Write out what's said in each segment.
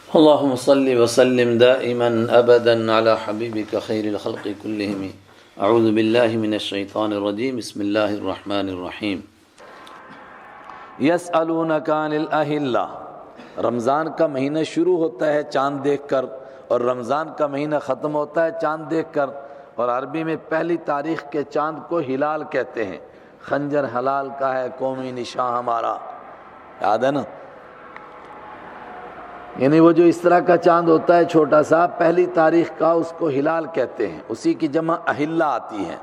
اللهم صل وسلم دائما ابدا على حبيبك خير الخلق كلهم اعوذ بالله من الشيطان الرجيم بسم الله الرحمن الرحیم یسألونک عن الاہلہ، رمضان کا مہینہ شروع ہوتا ہے چاند دیکھ کر اور رمضان کا مہینہ ختم ہوتا ہے چاند دیکھ کر، اور عربی میں پہلی تاریخ کے چاند کو ہلال کہتے ہیں۔ خنجر حلال کا ہے قومی نشاں ہمارا، یاد ہے نا؟ یعنی وہ جو اس طرح کا چاند ہوتا ہے چھوٹا سا، پہلی تاریخ کا، اس کو ہلال کہتے ہیں، اسی کی جمع اہلہ آتی ہے۔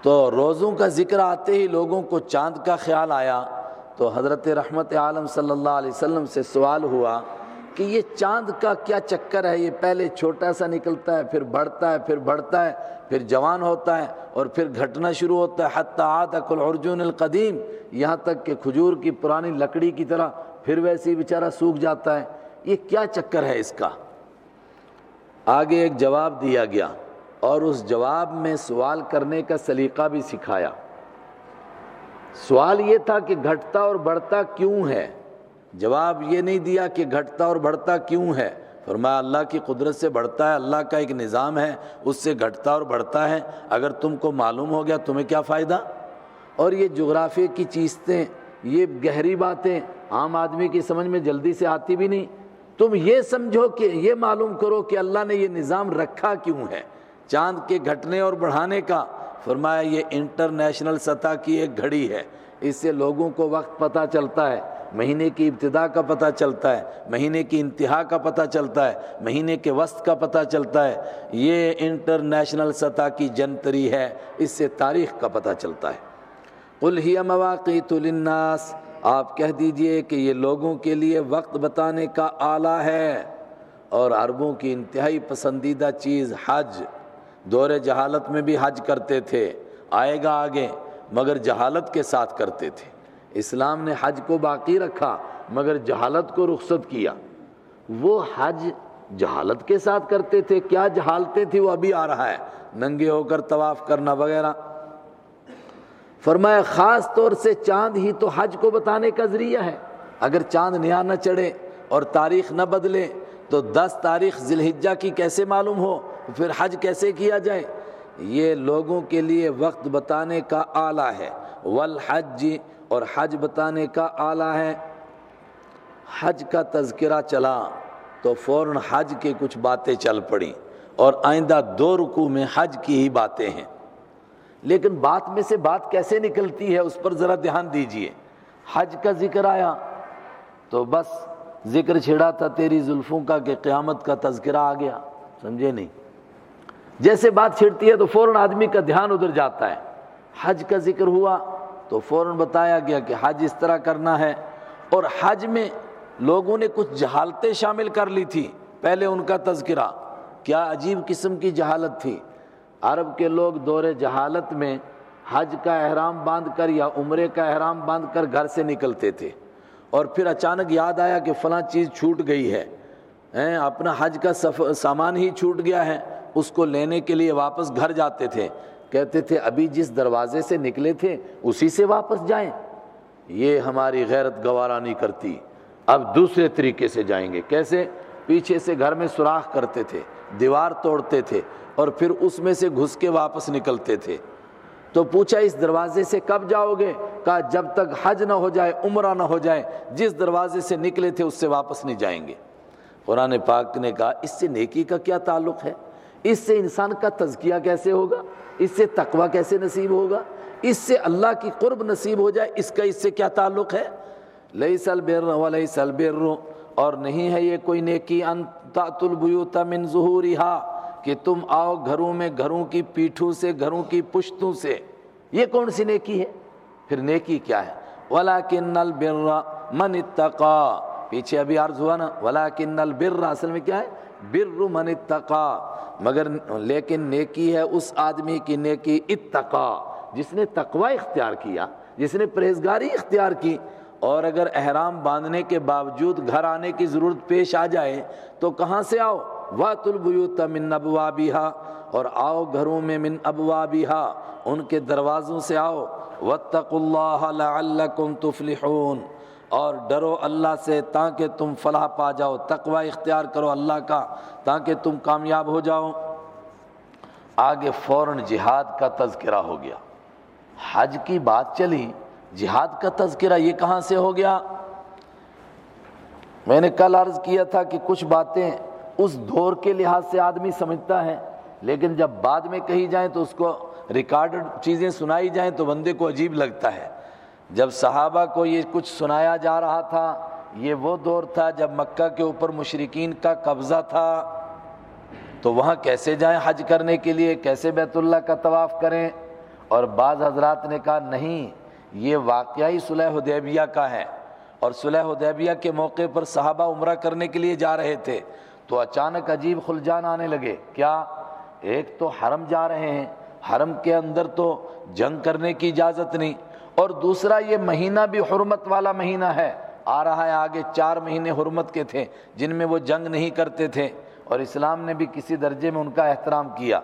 تو روزوں کا ذکر آتے ہی لوگوں کو چاند کا خیال آیا، تو حضرت رحمت عالم صلی اللہ علیہ وسلم سے سوال ہوا کہ یہ چاند کا کیا چکر ہے؟ یہ پہلے چھوٹا سا نکلتا ہے، پھر بڑھتا ہے، پھر بڑھتا ہے، پھر جوان ہوتا ہے، اور پھر گھٹنا شروع ہوتا ہے، حتی عاد کالعرجون القدیم، یہاں تک کہ کھجور کی پرانی لکڑی کی طرح پھر ویسے ہی بیچارہ سوکھ جاتا ہے۔ یہ کیا چکر ہے اس کا؟ آگے ایک جواب دیا گیا، اور اس جواب میں سوال کرنے کا سلیقہ بھی سکھایا۔ سوال یہ تھا کہ گھٹتا اور بڑھتا کیوں ہے؟ جواب یہ نہیں دیا کہ گھٹتا اور بڑھتا کیوں ہے، فرمایا اللہ کی قدرت سے بڑھتا ہے، اللہ کا ایک نظام ہے، اس سے گھٹتا اور بڑھتا ہے۔ اگر تم کو معلوم ہو گیا تمہیں کیا فائدہ؟ اور یہ جغرافیے کی چیزیں، یہ گہری باتیں عام آدمی کی سمجھ میں جلدی سے آتی بھی نہیں۔ تم یہ سمجھو کہ یہ معلوم کرو کہ اللہ نے یہ نظام رکھا کیوں ہے چاند کے گھٹنے اور بڑھانے کا۔ فرمایا یہ انٹرنیشنل سطح کی ایک گھڑی ہے، اس سے لوگوں کو وقت پتہ چلتا ہے، مہینے کی ابتدا کا پتہ چلتا ہے، مہینے کی انتہا کا پتہ چلتا ہے، مہینے کے وسط کا پتہ چلتا ہے۔ یہ انٹرنیشنل سطح کی جنتری ہے، اس سے تاریخ کا پتہ چلتا ہے۔ قل ہی مواقیت للناس، آپ کہہ دیجئے کہ یہ لوگوں کے لیے وقت بتانے کا آلہ ہے۔ اور عربوں کی انتہائی پسندیدہ چیز حج، دور جہالت میں بھی حج کرتے تھے، آئے گا آگے، مگر جہالت کے ساتھ کرتے تھے۔ اسلام نے حج کو باقی رکھا مگر جہالت کو رخصت کیا۔ وہ حج جہالت کے ساتھ کرتے تھے، کیا جہالتیں تھی وہ ابھی آ رہا ہے، ننگے ہو کر طواف کرنا وغیرہ۔ فرمایا خاص طور سے چاند ہی تو حج کو بتانے کا ذریعہ ہے۔ اگر چاند نیا نہ چڑھے اور تاریخ نہ بدلے تو 10 تاریخ ذی الحجہ کی کیسے معلوم ہو؟ پھر حج کیسے کیا جائے؟ یہ لوگوں کے لیے وقت بتانے کا آلہ ہے، والحج، اور حج بتانے کا آلہ ہے۔ حج کا تذکرہ چلا تو فوراً حج کے کچھ باتیں چل پڑیں، اور آئندہ 2 رکوع میں حج کی ہی باتیں ہیں۔ لیکن بات میں سے بات کیسے نکلتی ہے اس پر ذرا دھیان دیجئے۔ حج کا ذکر آیا تو بس ذکر چھڑا تھا تیری زلفوں کا کہ قیامت کا تذکرہ آ گیا، سمجھے نہیں؟ جیسے بات چھڑتی ہے تو فوراً آدمی کا دھیان ادھر جاتا ہے۔ حج کا ذکر ہوا تو فوراً بتایا گیا کہ حج اس طرح کرنا ہے، اور حج میں لوگوں نے کچھ جہالتیں شامل کر لی تھی۔ پہلے ان کا تذکرہ، کیا عجیب قسم کی جہالت تھی۔ عرب کے لوگ دور جہالت میں حج کا احرام باندھ کر یا عمرے کا احرام باندھ کر گھر سے نکلتے تھے، اور پھر اچانک یاد آیا کہ فلاں چیز چھوٹ گئی ہے، اپنا حج کا سامان ہی چھوٹ گیا ہے، اس کو لینے کے لیے واپس گھر جاتے تھے۔ کہتے تھے ابھی جس دروازے سے نکلے تھے اسی سے واپس جائیں، یہ ہماری غیرت گوارا نہیں کرتی، اب دوسرے طریقے سے جائیں گے۔ کیسے؟ پیچھے سے گھر میں سوراخ کرتے تھے، دیوار توڑتے تھے، اور پھر اس میں سے گھس کے واپس نکلتے تھے۔ تو پوچھا اس دروازے سے کب جاؤ گے؟ کہا جب تک حج نہ ہو جائے، عمرہ نہ ہو جائے، جس دروازے سے نکلے تھے اس سے واپس نہیں جائیں گے۔ قرآن پاک نے کہا اس سے نیکی کا کیا تعلق ہے؟ اس سے انسان کا تزکیہ کیسے ہوگا؟ اس سے تقوی کیسے نصیب ہوگا؟ اس سے اللہ کی قرب نصیب ہو جائے، اس کا اس سے کیا تعلق ہے؟ لیس البر ولیس البر، اور نہیں ہے یہ کوئی نیکی ان تأتوا البیوت من ظہورها، کہ تم آؤ گھروں میں گھروں کی پیٹھوں سے، گھروں کی پشتوں سے۔ یہ کون سی نیکی ہے؟ پھر نیکی کیا ہے؟ وَلَكِنَّ الْبِرَّ مَنِ اتَّقَى، پیچھے ابھی عرض ہوا نا، وَلَكِنَّ الْبِرَّ اصل میں کیا ہے؟ بِرُّ مَنِ اتَّقَى، مگر لیکن نیکی ہے اس آدمی کی نیکی اتقا، جس نے تقوی اختیار کیا، جس نے پرہیزگاری اختیار کی۔ اور اگر احرام باندھنے کے باوجود گھر آنے کی ضرورت پیش آ جائے تو کہاں سے آؤ؟ وَأْتُوا الْبُيُوتَ مِنْ أَبْوَابِهَا، اور آؤ گھروں میں من ابوابها، ان کے دروازوں سے آؤ۔ وَاتَّقُوا اللَّهَ لَعَلَّكُمْ تُفْلِحُونَ، اور ڈرو اللہ سے تاکہ تم فلاح پا جاؤ، تقوی اختیار کرو اللہ کا تاکہ تم کامیاب ہو جاؤ۔ آگے فوراً جہاد کا تذکرہ ہو گیا، حج کی بات چلی، جہاد کا تذکرہ یہ کہاں سے ہو گیا؟ میں نے کل عرض کیا تھا کہ کچھ باتیں اس دور کے لحاظ سے آدمی سمجھتا ہے، لیکن جب بعد میں کہی جائیں تو اس کو ریکارڈڈ چیزیں سنائی جائیں تو بندے کو عجیب لگتا ہے۔ جب صحابہ کو یہ کچھ سنایا جا رہا تھا، یہ وہ دور تھا جب مکہ کے اوپر مشرکین کا قبضہ تھا، تو وہاں کیسے جائیں حج کرنے کے لیے، کیسے بیت اللہ کا طواف کریں؟ اور بعض حضرات نے کہا نہیں، یہ واقعی صلح حدیبیہ کا ہے، اور صلح حدیبیہ کے موقع پر صحابہ عمرہ کرنے کے لیے جا رہے تھے، تو اچانک عجیب خلجان آنے لگے۔ کیا؟ ایک تو حرم جا رہے ہیں، حرم کے اندر تو جنگ کرنے کی اجازت نہیں، اور دوسرا یہ مہینہ بھی حرمت والا مہینہ ہے، آ رہا ہے آگے 4 مہینے حرمت کے تھے جن میں وہ جنگ نہیں کرتے تھے، اور اسلام نے بھی کسی درجے میں ان کا احترام کیا۔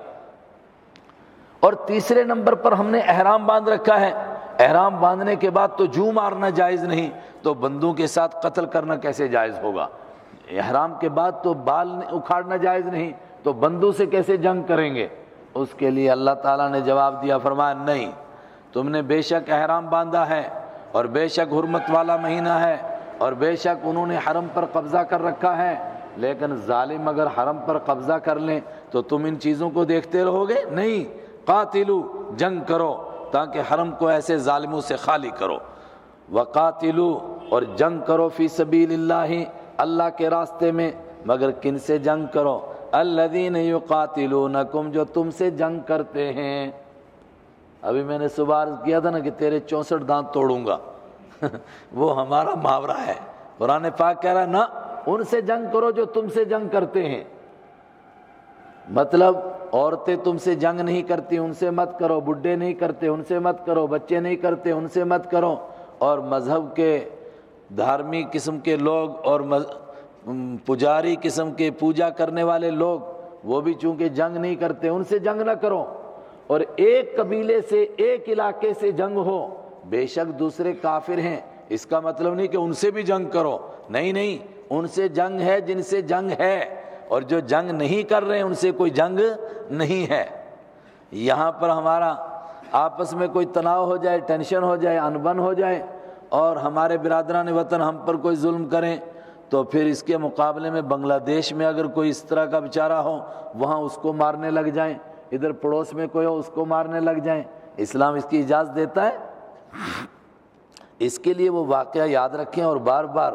اور تیسرے نمبر پر ہم نے احرام باندھ رکھا ہے، احرام باندھنے کے بعد تو جو مارنا جائز نہیں، تو بندوں کے ساتھ قتل کرنا کیسے جائز ہوگا؟ احرام کے بعد تو بال اکھاڑنا جائز نہیں، تو بندوں سے کیسے جنگ کریں گے؟ اس کے لیے اللہ تعالیٰ نے جواب دیا، فرمایا نہیں، تم نے بے شک احرام باندھا ہے، اور بے شک حرمت والا مہینہ ہے، اور بے شک انہوں نے حرم پر قبضہ کر رکھا ہے، لیکن ظالم اگر حرم پر قبضہ کر لیں تو تم ان چیزوں کو دیکھتے رہو گے؟ نہیں، قاتلو، جنگ کرو تاکہ حرم کو ایسے ظالموں سے خالی کرو، وقاتلو، اور جنگ کرو فی سبیل اللہ، اللہ کے راستے میں، مگر کن سے جنگ کرو؟ الذین یقاتلونکم، جو تم سے جنگ کرتے ہیں۔ ابھی میں نے صبح عرض کیا تھا نا کہ تیرے 64 دانت توڑوں گا وہ ہمارا محاورہ ہے، قرآن پاک کہہ رہا ہے نا، ان سے جنگ کرو جو تم سے جنگ کرتے ہیں، مطلب عورتیں تم سے جنگ نہیں کرتی، ان سے مت کرو، بڈھے نہیں کرتے ان سے مت کرو، بچے نہیں کرتے ان سے مت کرو، اور مذہب کے دھارمک قسم کے لوگ اور پجاری قسم کے پوجا کرنے والے لوگ، وہ بھی چونکہ جنگ نہیں کرتے، ان سے جنگ نہ کرو۔ اور ایک قبیلے سے، ایک علاقے سے جنگ ہو، بے شک دوسرے کافر ہیں، اس کا مطلب نہیں کہ ان سے بھی جنگ کرو، نہیں نہیں، ان سے جنگ ہے جن سے جنگ ہے، اور جو جنگ نہیں کر رہے ہیں ان سے کوئی جنگ نہیں ہے۔ یہاں پر ہمارا آپس میں کوئی تناؤ ہو جائے، ٹینشن ہو جائے، انبن ہو جائے، اور ہمارے برادران وطن ہم پر کوئی ظلم کریں، تو پھر اس کے مقابلے میں بنگلہ دیش میں اگر کوئی اس طرح کا بیچارہ ہو، وہاں اس کو مارنے لگ جائیں، ادھر پڑوس میں کوئی ہو اس کو مارنے لگ جائیں، اسلام اس کی اجازت دیتا ہے؟ اس کے لیے وہ واقعہ یاد رکھیں اور بار بار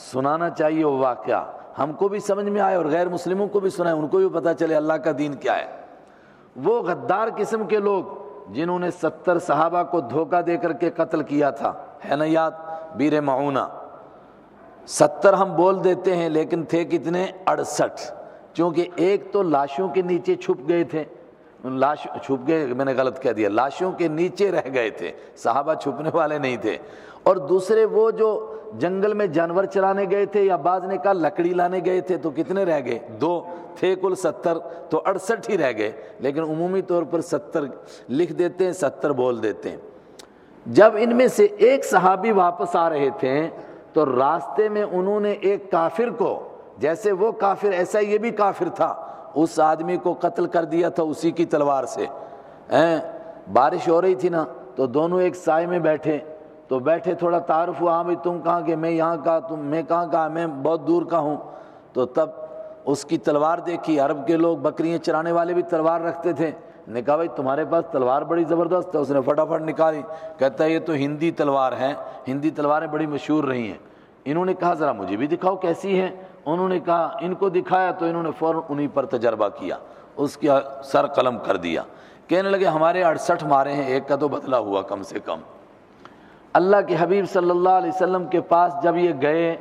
سنانا چاہیے، وہ واقعہ ہم کو بھی سمجھ میں آئے اور غیر مسلموں کو بھی سنائے، ان کو بھی پتہ چلے اللہ کا دین کیا ہے۔ وہ غدار قسم کے لوگ جنہوں نے 70 صحابہ کو دھوکہ دے کر کے قتل کیا تھا، ہے نا یاد؟ بیر معونہ، 70 ہم بول دیتے ہیں لیکن تھے کتنے؟ 68، چونکہ ایک تو لاشوں کے نیچے چھپ گئے تھے، لاش چھپ گئے، میں نے غلط کہہ دیا، لاشوں کے نیچے رہ گئے تھے، صحابہ چھپنے والے نہیں تھے، اور دوسرے وہ جو جنگل میں جانور چرانے گئے تھے، یا بعض نے کہا لکڑی لانے گئے تھے، تو کتنے رہ گئے؟ 2 تھے کل 70، تو 68 ہی رہ گئے، لیکن عمومی طور پر 70 لکھ دیتے ہیں، 70 بول دیتے ہیں۔ جب ان میں سے ایک صحابی واپس آ رہے تھے تو راستے میں انہوں نے ایک کافر کو، جیسے وہ کافر ایسا یہ بھی کافر تھا، اس آدمی کو قتل کر دیا تھا اسی کی تلوار سے۔ بارش ہو رہی تھی نا، تو دونوں ایک سائے میں بیٹھے، تو بیٹھے تھوڑا تعارف ہوا، ہاں بھائی تم کہاں کے؟ میں یہاں کا، تم میں کہاں کا؟ میں بہت دور کا ہوں۔ تو تب اس کی تلوار دیکھی، عرب کے لوگ بکریاں چرانے والے بھی تلوار رکھتے تھے، نے کہا بھائی تمہارے پاس تلوار بڑی زبردست ہے، اس نے فٹافٹ نکالی، کہتا ہے یہ تو ہندی تلوار ہے، ہندی تلواریں بڑی مشہور رہی ہیں۔ انہوں نے کہا ذرا مجھے بھی دکھاؤ کیسی ہیں، انہوں نے کہا، ان کو دکھایا تو انہوں نے فوراً انہی پر تجربہ کیا، اس کی سر قلم کر دیا، کہنے لگے ہمارے 68 مارے ہیں، ایک کا تو بدلہ ہوا کم سے کم۔ اللہ کے حبیب صلی اللہ علیہ وسلم کے پاس جب یہ گئے،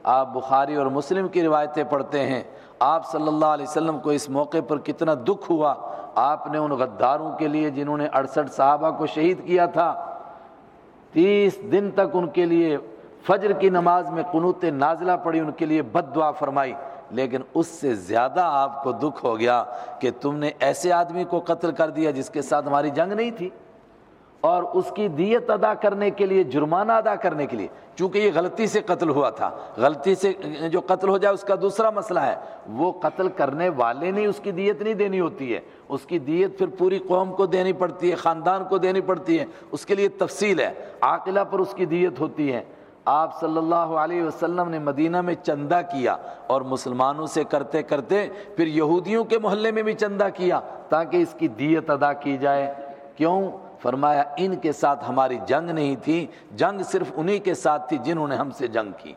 آپ بخاری اور مسلم کی روایتیں پڑھتے ہیں، آپ صلی اللہ علیہ وسلم کو اس موقع پر کتنا دکھ ہوا، آپ نے ان غداروں کے لیے جنہوں نے 68 صحابہ کو شہید کیا تھا، 30 دن تک ان کے لیے فجر کی نماز میں قنوت نازلہ پڑھی، ان کے لیے بد دعا فرمائی، لیکن اس سے زیادہ آپ کو دکھ ہو گیا کہ تم نے ایسے آدمی کو قتل کر دیا جس کے ساتھ ہماری جنگ نہیں تھی، اور اس کی دیت ادا کرنے کے لیے، جرمانہ ادا کرنے کے لیے، چونکہ یہ غلطی سے قتل ہوا تھا، غلطی سے جو قتل ہو جائے اس کا دوسرا مسئلہ ہے، وہ قتل کرنے والے نے اس کی دیت نہیں دینی ہوتی ہے، اس کی دیت پھر پوری قوم کو دینی پڑتی ہے، خاندان کو دینی پڑتی ہے، اس کے لیے تفصیل ہے، عاقلہ پر اس کی دیت ہوتی ہے۔ آپ صلی اللہ علیہ وسلم نے مدینہ میں چندہ کیا اور مسلمانوں سے کرتے کرتے پھر یہودیوں کے محلے میں بھی چندہ کیا تاکہ اس کی دیت ادا کی جائے۔ کیوں؟ فرمایا ان کے ساتھ ہماری جنگ نہیں تھی، جنگ صرف انہی کے ساتھ تھی جنہوں نے ہم سے جنگ کی۔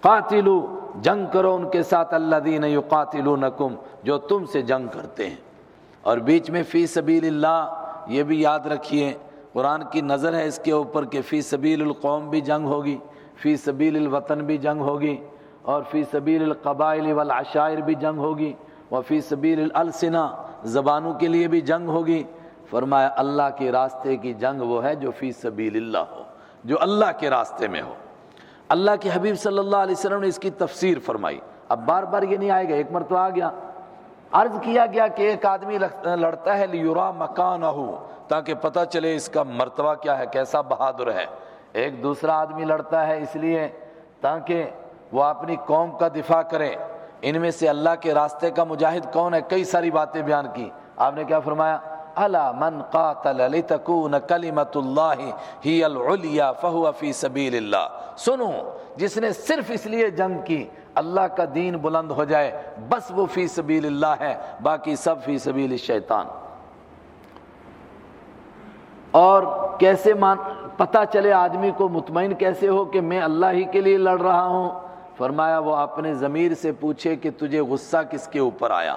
قاتلو، جنگ کرو ان کے ساتھ، الذین یقاتلونکم، جو تم سے جنگ کرتے ہیں۔ اور بیچ میں فی سبیل اللہ، یہ بھی یاد رکھیے، قرآن کی نظر ہے اس کے اوپر کہ فی سبیل القوم بھی جنگ ہوگی، فی سبیل الوطن بھی جنگ ہوگی، اور فی سبیل القبائل والعشائر بھی جنگ ہوگی، وفی سبیل الالسنہ، زبانوں کے لیے بھی جنگ ہوگی۔ فرمایا اللہ کے راستے کی جنگ وہ ہے جو فی سبیل اللہ ہو، جو اللہ کے راستے میں ہو۔ اللہ کے حبیب صلی اللہ علیہ وسلم نے اس کی تفسیر فرمائی۔ اب بار بار یہ نہیں آئے گا، ایک مرتبہ آ گیا، عرض کیا گیا کہ ایک آدمی لڑتا ہے لیرا مکانہ، تاکہ پتہ چلے اس کا مرتبہ کیا ہے، کیسا بہادر ہے۔ ایک دوسرا آدمی لڑتا ہے اس لیے تاکہ وہ اپنی قوم کا دفاع کرے۔ ان میں سے اللہ کے راستے کا مجاہد کون ہے؟ کئی ساری باتیں بیان کی۔ آپ نے کیا فرمایا؟ الا من قاتل لتکون کلمۃ اللہ ہی العلیٰ فہو فی سبیل اللہ۔ سنو، جس نے صرف اس لیے جنگ کی اللہ کا دین بلند ہو جائے، بس وہ فی سبیل اللہ ہے، باقی سب فی سبیل الشیطان۔ اور کیسے پتہ چلے آدمی کو، مطمئن کیسے ہو کہ میں اللہ ہی کے لیے لڑ رہا ہوں؟ فرمایا وہ اپنے ضمیر سے پوچھے کہ تجھے غصہ کس کے اوپر آیا۔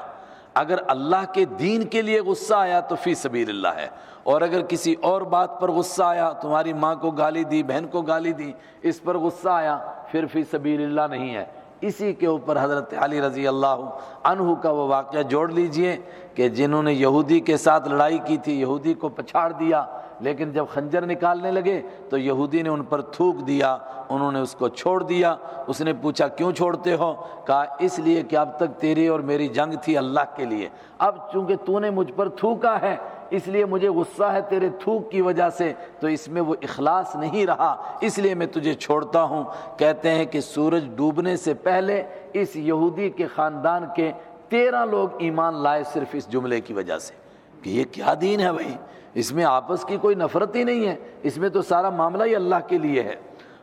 اگر اللہ کے دین کے لیے غصہ آیا تو فی سبیل اللہ ہے، اور اگر کسی اور بات پر غصہ آیا، تمہاری ماں کو گالی دی، بہن کو گالی دی، اس پر غصہ آیا، پھر فی سبیل اللہ نہیں ہے۔ اسی کے اوپر حضرت علی رضی اللہ عنہ کا وہ واقعہ جوڑ لیجئے کہ جنہوں نے یہودی کے ساتھ لڑائی کی تھی، یہودی کو پچھاڑ دیا، لیکن جب خنجر نکالنے لگے تو یہودی نے ان پر تھوک دیا، انہوں نے اس کو چھوڑ دیا۔ اس نے پوچھا کیوں چھوڑتے ہو؟ کہا اس لیے کہ اب تک تیری اور میری جنگ تھی اللہ کے لیے، اب چونکہ تو نے مجھ پر تھوکا ہے اس لیے مجھے غصہ ہے تیرے تھوک کی وجہ سے، تو اس میں وہ اخلاص نہیں رہا، اس لیے میں تجھے چھوڑتا ہوں۔ کہتے ہیں کہ سورج ڈوبنے سے پہلے اس یہودی کے خاندان کے 13 لوگ ایمان لائے صرف اس جملے کی وجہ سے کہ یہ کیا دین ہے بھائی، اس میں آپس کی کوئی نفرت ہی نہیں ہے، اس میں تو سارا معاملہ ہی اللہ کے لیے ہے۔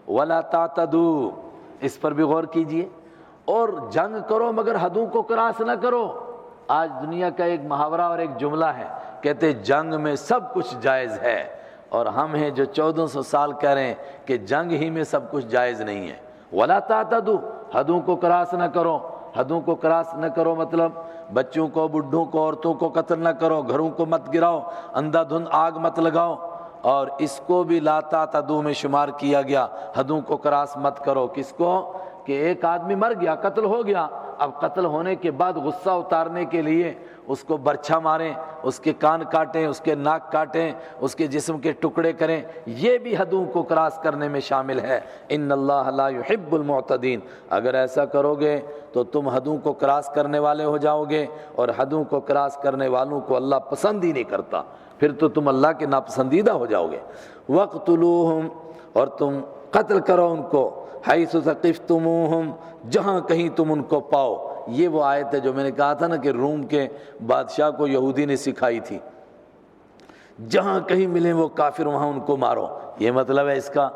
وَلَا تَعْتَدُوا، اس پر بھی غور کیجئے، اور جنگ کرو مگر حدوں کو کراس نہ کرو۔ آج دنیا کا ایک محاورہ اور ایک جملہ ہے، کہتے جنگ میں سب کچھ جائز ہے، اور ہم ہیں جو 1400 سال کہہ رہے ہیں کہ جنگ ہی میں سب کچھ جائز نہیں ہے۔ وَلَا تَعْتَدُوا، حدوں کو کراس نہ کرو۔ حدوں کو کراس نہ کرو مطلب بچوں کو، بڈھوں کو، عورتوں کو قتل نہ کرو، گھروں کو مت گراؤ، اندھا دھند آگ مت لگاؤ، اور اس کو بھی لا تعتدوا میں شمار کیا گیا، حدوں کو کراس مت کرو۔ کس کو؟ کہ ایک آدمی مر گیا، قتل ہو گیا، اب قتل ہونے کے بعد غصہ اتارنے کے لیے اس کو برچھا ماریں، اس کے کان کاٹیں، اس کے ناک کاٹیں، اس کے جسم کے ٹکڑے کریں، یہ بھی حدوں کو کراس کرنے میں شامل ہے۔ ان اللہ لا يحب المعتدین، اگر ایسا کرو گے تو تم حدوں کو کراس کرنے والے ہو جاؤ گے، اور حدوں کو کراس کرنے والوں کو اللہ پسند ہی نہیں کرتا، پھر تو تم اللہ کے ناپسندیدہ ہو جاؤ گے۔ وَاقْتُلُوهُمْ، اور تم قتل کرو ان کو، حیث ثقفتموہم، جہاں کہیں تم ان کو پاؤ۔ یہ وہ آیت ہے جو میں نے کہا تھا نا کہ روم کے بادشاہ کو یہودی نے سکھائی تھی، جہاں کہیں ملیں وہ کافر وہاں ان کو مارو، یہ مطلب ہے اس کا۔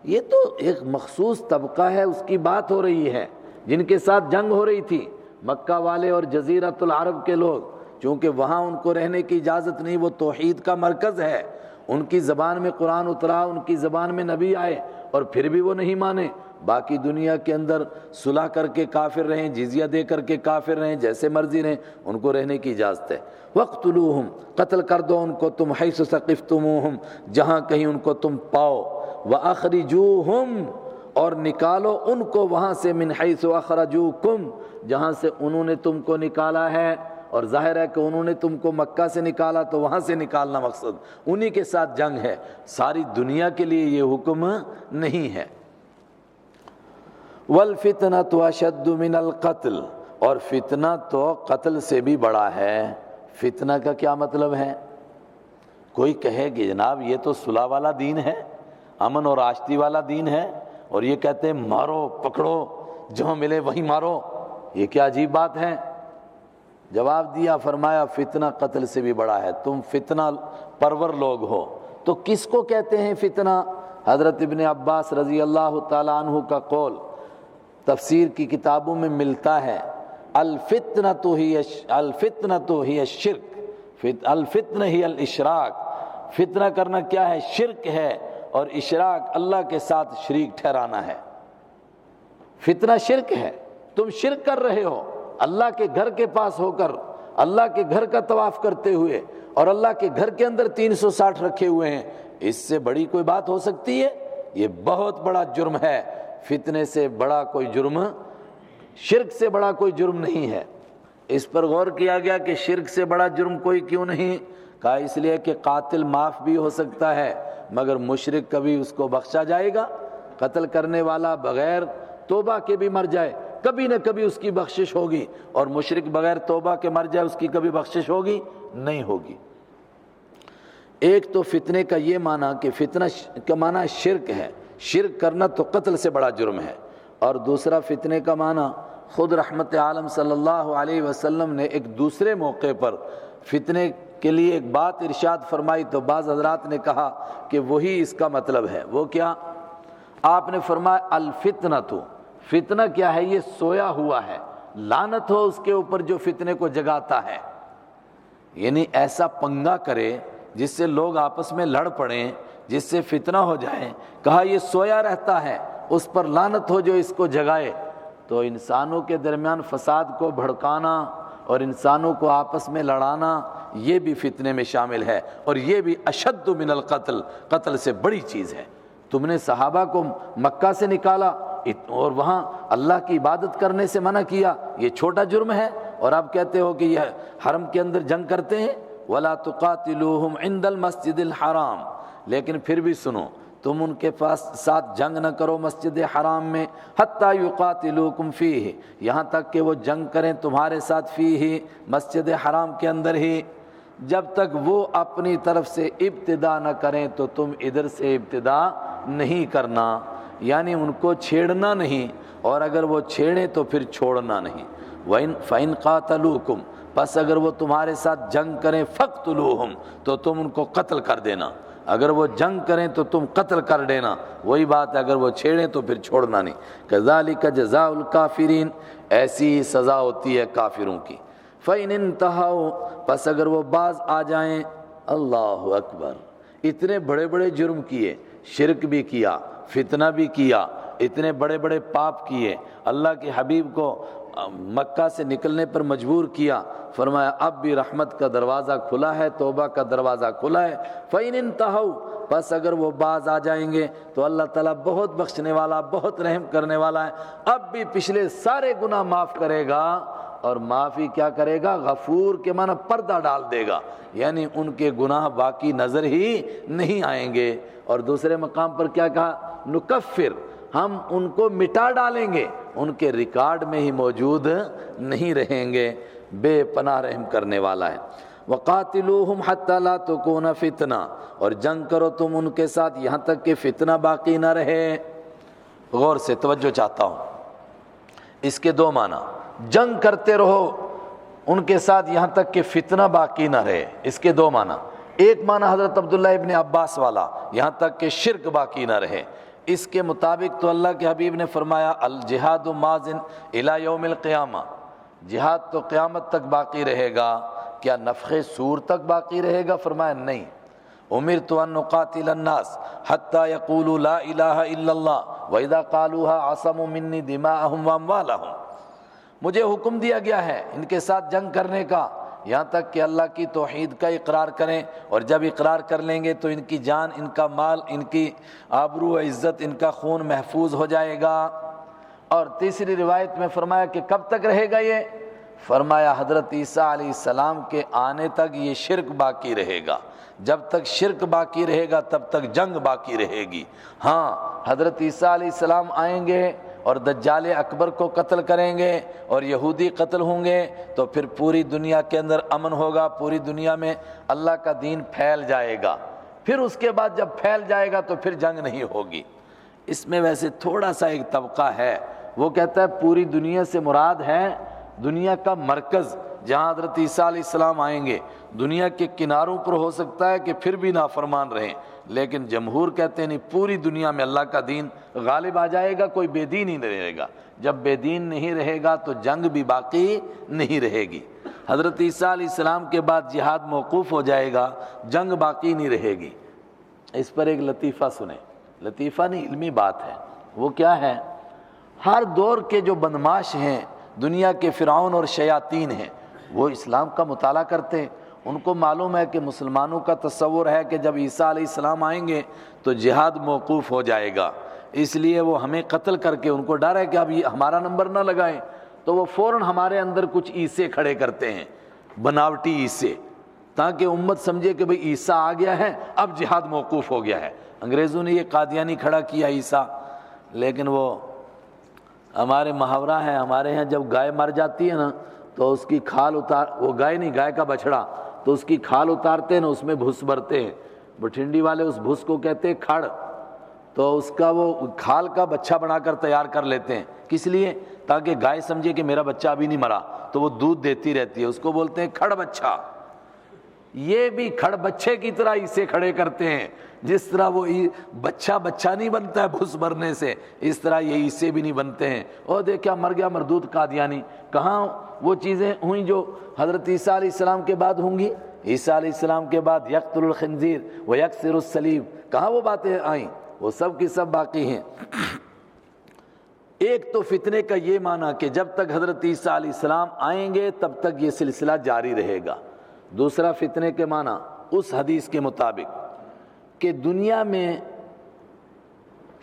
یہ تو ایک مخصوص طبقہ ہے، اس کی بات ہو رہی ہے جن کے ساتھ جنگ ہو رہی تھی، مکہ والے اور جزیرۃ العرب کے لوگ، چونکہ وہاں ان کو رہنے کی اجازت نہیں، وہ توحید کا مرکز ہے، ان کی زبان میں قرآن اترا، ان کی زبان میں نبی آئے، اور پھر بھی وہ نہیں مانے۔ باقی دنیا کے اندر صلح کر کے کافر رہیں، جزیہ دے کر کے کافر رہیں، جیسے مرضی رہیں، ان کو رہنے کی اجازت ہے۔ وَاقْتُلُوهُمْ، قتل کر دو ان کو تم، حیث ثقفتموہم، جہاں کہیں ان کو تم پاؤ، وَأَخْرِجُوهُمْ، اور نکالو ان کو وہاں سے، من حیث اخرجوکم، جہاں سے انہوں نے تم کو نکالا ہے، اور ظاہر ہے کہ انہوں نے تم کو مکہ سے نکالا تو وہاں سے نکالنا مقصد، انہی کے ساتھ جنگ ہے، ساری دنیا کے لیے یہ حکم نہیں ہے۔ والفتنۃ اشد من القتل، اور فتنہ تو قتل سے بھی بڑا ہے۔ فتنہ کا کیا مطلب ہے؟ کوئی کہے کہ جناب یہ تو صلح والا دین ہے، امن اور آشتی والا دین ہے، اور یہ کہتے ہیں مارو پکڑو جو ملے وہی مارو، یہ کیا عجیب بات ہے؟ جواب دیا، فرمایا فتنہ قتل سے بھی بڑا ہے، تم فتنہ پرور لوگ ہو۔ تو کس کو کہتے ہیں فتنہ؟ حضرت ابن عباس رضی اللہ تعالیٰ عنہ کا قول تفسیر کی کتابوں میں ملتا ہے، الفتنۃ ہی الشرک، الفتنہ ہی الاشراک، فتنہ کرنا کیا ہے؟ شرک ہے، اور اشراک اللہ کے ساتھ شریک ٹھہرانا ہے۔ فتنہ شرک ہے، تم شرک کر رہے ہو اللہ کے گھر کے پاس ہو کر، اللہ کے گھر کا طواف کرتے ہوئے، اور اللہ کے گھر کے اندر 360 رکھے ہوئے ہیں، اس سے بڑی کوئی بات ہو سکتی ہے؟ یہ بہت بڑا جرم ہے، فتنے سے بڑا کوئی جرم، شرک سے بڑا کوئی جرم نہیں ہے۔ اس پر غور کیا گیا کہ شرک سے بڑا جرم کوئی کیوں نہیں؟ کہا اس لیے کہ قاتل معاف بھی ہو سکتا ہے، مگر مشرک کبھی اس کو بخشا جائے گا؟ قتل کرنے والا بغیر توبہ کے بھی مر جائے، کبھی نہ کبھی اس کی بخشش ہوگی، اور مشرک بغیر توبہ کے مر جائے، اس کی کبھی بخشش ہوگی؟ نہیں ہوگی۔ ایک تو فتنے کا یہ معنی کہ فتنہ کا معنی شرک ہے، شرک کرنا تو قتل سے بڑا جرم ہے، اور دوسرا فتنے کا معنی خود رحمت عالم صلی اللہ علیہ وسلم نے ایک دوسرے موقع پر فتنے کے لیے ایک بات ارشاد فرمائی، تو بعض حضرات نے کہا کہ وہی اس کا مطلب ہے۔ وہ کیا؟ آپ نے فرمایا الفتنۃ، فتنہ کیا ہے؟ یہ سویا ہوا ہے، لعنت ہو اس کے اوپر جو فتنے کو جگاتا ہے، یعنی ایسا پنگا کرے جس سے لوگ آپس میں لڑ پڑیں، جس سے فتنہ ہو جائے، کہا یہ سویا رہتا ہے، اس پر لعنت ہو جو اس کو جگائے۔ تو انسانوں کے درمیان فساد کو بھڑکانا اور انسانوں کو آپس میں لڑانا، یہ بھی فتنے میں شامل ہے، اور یہ بھی اشد من القتل، قتل سے بڑی چیز ہے۔ تم نے صحابہ کو مکہ سے نکالا اور وہاں اللہ کی عبادت کرنے سے منع کیا، یہ چھوٹا جرم ہے، اور آپ کہتے ہو کہ یہ حرم کے اندر جنگ کرتے ہیں، وَلَا تُقَاتِلُوهُمْ عِنْدَ الْمَسْجِدِ الْحَرَامِ، لیکن پھر بھی سنو، تم ان کے ساتھ جنگ نہ کرو مسجد حرام میں، حَتَّى يُقَاتِلُوكُمْ فِيهِ، یہاں تک کہ وہ جنگ کریں تمہارے ساتھ فیہ، مسجد حرام کے اندر ہی، جب تک وہ اپنی طرف سے ابتدا نہ کریں تو تم ادھر سے ابتدا نہیں کرنا، یعنی ان کو چھیڑنا نہیں، اور اگر وہ چھیڑیں تو پھر چھوڑنا نہیں۔ فَإِنْ قَاتَلُوكُمْ، پس اگر وہ تمہارے ساتھ جنگ کریں فَقْتُلُوهُمْ، تو تم ان کو قتل کر دینا، اگر وہ جنگ کریں تو تم قتل کر دینا، وہی بات ہے، اگر وہ چھیڑیں تو پھر چھوڑنا نہیں۔ كَذَلِكَ جَزَاءُ الْكَافِرِينَ، ایسی ہی سزا ہوتی ہے کافروں کی۔ فَإِنِ انْتَهَوْا، پس اگر وہ باز آ جائیں، اللہ اکبر، اتنے بڑے بڑے جرم کیے، شرک بھی کیا، فتنہ بھی کیا، اتنے بڑے بڑے پاپ کیے، اللہ کے حبیب کو مکہ سے نکلنے پر مجبور کیا، فرمایا اب بھی رحمت کا دروازہ کھلا ہے، توبہ کا دروازہ کھلا ہے۔ فَإِنِ انْتَهَوْا، پس اگر وہ باز آ جائیں گے تو اللہ تعالیٰ بہت بخشنے والا، بہت رحم کرنے والا ہے، اب بھی پچھلے سارے گناہ معاف کرے گا، اور معافی کیا کرے گا؟ غفور کے معنی پردہ ڈال دے گا، یعنی ان کے گناہ باقی نظر ہی نہیں آئیں گے۔ اور دوسرے مقام پر کیا کہا؟ نکفر، ہم ان کو مٹا ڈالیں گے، ان کے ریکارڈ میں ہی موجود نہیں رہیں گے۔ بے پناہ رحم کرنے والا ہے۔ وَقَاتِلُوهُمْ حَتَّى لَا تَكُونَ فِتْنَةٌ، اور جنگ کرو تم ان کے ساتھ یہاں تک کہ فتنہ باقی نہ رہے۔ غور سے توجہ چاہتا ہوں، اس کے دو معنی، جنگ کرتے رہو ان کے ساتھ یہاں تک کہ فتنہ باقی نہ رہے، اس کے دو معنی۔ ایک معنی حضرت عبداللہ ابن عباس والا، یہاں تک کہ شرک باقی نہ رہے، اس کے مطابق تو اللہ کے حبیب نے فرمایا الجہاد ماضٍ الی یوم القیامہ، جہاد تو قیامت تک باقی رہے گا۔ کیا نفخ صور تک باقی رہے گا؟ فرمایا نہیں، امرت ان اقاتل الناس حتی یقولوا لا الہ الا اللہ واذا قالوها عصموا منی دماءهم واموالهم، مجھے حکم دیا گیا ہے ان کے ساتھ جنگ کرنے کا یہاں تک کہ اللہ کی توحید کا اقرار کریں، اور جب اقرار کر لیں گے تو ان کی جان، ان کا مال، ان کی آبرو و عزت، ان کا خون محفوظ ہو جائے گا۔ اور تیسری روایت میں فرمایا کہ کب تک رہے گا یہ؟ فرمایا حضرت عیسیٰ علیہ السلام کے آنے تک یہ شرک باقی رہے گا، جب تک شرک باقی رہے گا تب تک جنگ باقی رہے گی۔ ہاں، حضرت عیسیٰ علیہ السلام آئیں گے اور دجال اکبر کو قتل کریں گے اور یہودی قتل ہوں گے تو پھر پوری دنیا کے اندر امن ہوگا، پوری دنیا میں اللہ کا دین پھیل جائے گا۔ پھر اس کے بعد جب پھیل جائے گا تو پھر جنگ نہیں ہوگی۔ اس میں ویسے تھوڑا سا ایک طبقہ ہے، وہ کہتا ہے پوری دنیا سے مراد ہے دنیا کا مرکز جہاں حضرت عیسیٰ علیہ السلام آئیں گے۔ دنیا کے کناروں پر ہو سکتا ہے کہ پھر بھی نافرمان رہیں، لیکن جمہور کہتے ہیں نہیں، پوری دنیا میں اللہ کا دین غالب آ جائے گا، کوئی بے دین ہی نہیں رہے گا۔ جب بے دین نہیں رہے گا تو جنگ بھی باقی نہیں رہے گی۔ حضرت عیسیٰ علیہ السلام کے بعد جہاد موقوف ہو جائے گا، جنگ باقی نہیں رہے گی۔ اس پر ایک لطیفہ سنیں، لطیفہ نہیں علمی بات ہے۔ وہ کیا ہے؟ ہر دور کے جو بدماش ہیں، دنیا کے فرعون اور شیاطین ہیں، وہ اسلام کا مطالعہ کرتے ہیں۔ ان کو معلوم ہے کہ مسلمانوں کا تصور ہے کہ جب عیسیٰ علیہ السلام آئیں گے تو جہاد موقوف ہو جائے گا، اس لیے وہ ہمیں قتل کر کے، ان کو ڈر ہے کہ اب یہ ہمارا نمبر نہ لگائیں، تو وہ فوراً ہمارے اندر کچھ عیسے کھڑے کرتے ہیں، بناوٹی عیسے، تاکہ امت سمجھے کہ بھئی عیسیٰ آ گیا ہے، اب جہاد موقوف ہو گیا ہے۔ انگریزوں نے یہ قادیانی کھڑا کیا عیسیٰ، لیکن وہ ہمارے محاورہ ہے، ہمارے ہیں جب گائے مر جاتی ہے نا تو اس کی کھال اتار، وہ گائے نہیں، گائے کا بچڑا، تو اس کی کھال اتارتے ہیں نا، اس میں بھس بھرتے ہیں۔ بٹھنڈی والے اس بھس کو کہتے ہیں کھڑ، تو اس کا وہ کھال کا بچہ بنا کر تیار کر لیتے ہیں۔ کس لیے؟ تاکہ گائے سمجھے کہ میرا بچہ ابھی نہیں مرا، تو وہ دودھ دیتی رہتی ہے، اس کو بولتے ہیں کھڑ بچہ۔ یہ بھی کھڑ بچے کی طرح اسے کھڑے کرتے ہیں، جس طرح وہ بچہ نہیں بنتا ہے بھس بھرنے سے، اس طرح یہ عیسے بھی نہیں بنتے ہیں۔ اور دیکھا مر گیا مردود قادیانی۔ کہاں وہ چیزیں ہوئیں جو حضرت عیسیٰ علیہ السلام کے بعد ہوں گی؟ عیسیٰ علیہ السلام کے بعد یقتل الخنزیر ویکسر الصلیب، کہاں وہ باتیں آئیں؟ وہ سب کی سب باقی ہیں۔ ایک تو فتنے کا یہ معنی کہ جب تک حضرت عیسیٰ علیہ السلام آئیں گے تب تک یہ سلسلہ جاری رہے گا۔ دوسرا فتنے کے معنی اس حدیث کے مطابق کہ دنیا میں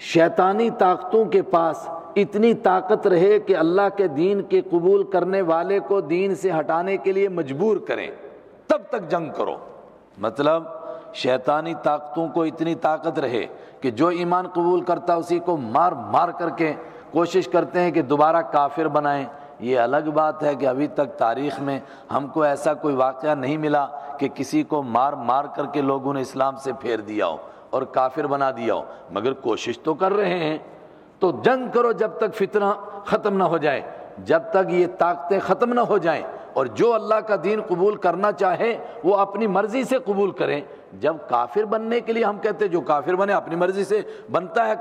شیطانی طاقتوں کے پاس اتنی طاقت رہے کہ اللہ کے دین کے قبول کرنے والے کو دین سے ہٹانے کے لیے مجبور کریں، تب تک جنگ کرو۔ مطلب شیطانی طاقتوں کو اتنی طاقت رہے کہ جو ایمان قبول کرتا اسی کو مار مار کر کے کوشش کرتے ہیں کہ دوبارہ کافر بنائیں۔ یہ الگ بات ہے کہ ابھی تک تاریخ میں ہم کو ایسا کوئی واقعہ نہیں ملا کہ کسی کو مار مار کر کے لوگوں نے اسلام سے پھیر دیا ہو اور کافر بنا دیا ہو، مگر کوشش تو کر رہے ہیں۔ تو جنگ کرو جب تک فتنہ ختم نہ ہو جائے، جب تک یہ طاقتیں ختم نہ ہو جائیں، اور جو اللہ کا دین قبول کرنا چاہے وہ اپنی مرضی سے قبول کریں۔ جب کافر بننے کے لیے ہم کہتے جو کافر بنے اپنی مرضی سے بنتا ہے،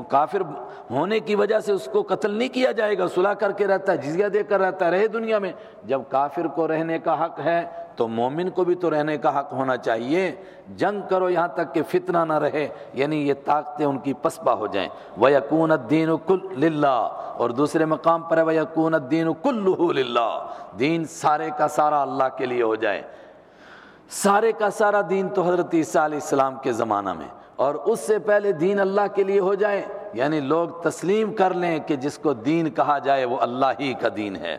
کافر ہونے کی وجہ سے اس کو قتل نہیں کیا جائے گا، صلح کر کے رہتا ہے، جزیہ دے کر رہتا ہے، رہے دنیا میں۔ جب کافر کو رہنے کا حق ہے تو مومن کو بھی تو رہنے کا حق ہونا چاہیے۔ جنگ کرو یہاں تک کہ فتنہ نہ رہے، یعنی یہ طاقتیں ان کی پسپا ہو جائیں۔ وَيَكُونَ الدِّينُ كُلُّهُ لِلَّهِ، اور دوسرے مقام پر ہے وَيَكُونَ الدِّينُ كُلُّهُ لِلَّهِ، دین سارے کا سارا اللہ کے لیے ہو جائے۔ سارے کا سارا دین تو حضرت عیسیٰ علیہ السلام کے زمانہ میں، اور اس سے پہلے دین اللہ کے لیے ہو جائے، یعنی لوگ تسلیم کر لیں کہ جس کو دین کہا جائے وہ اللہ ہی کا دین ہے۔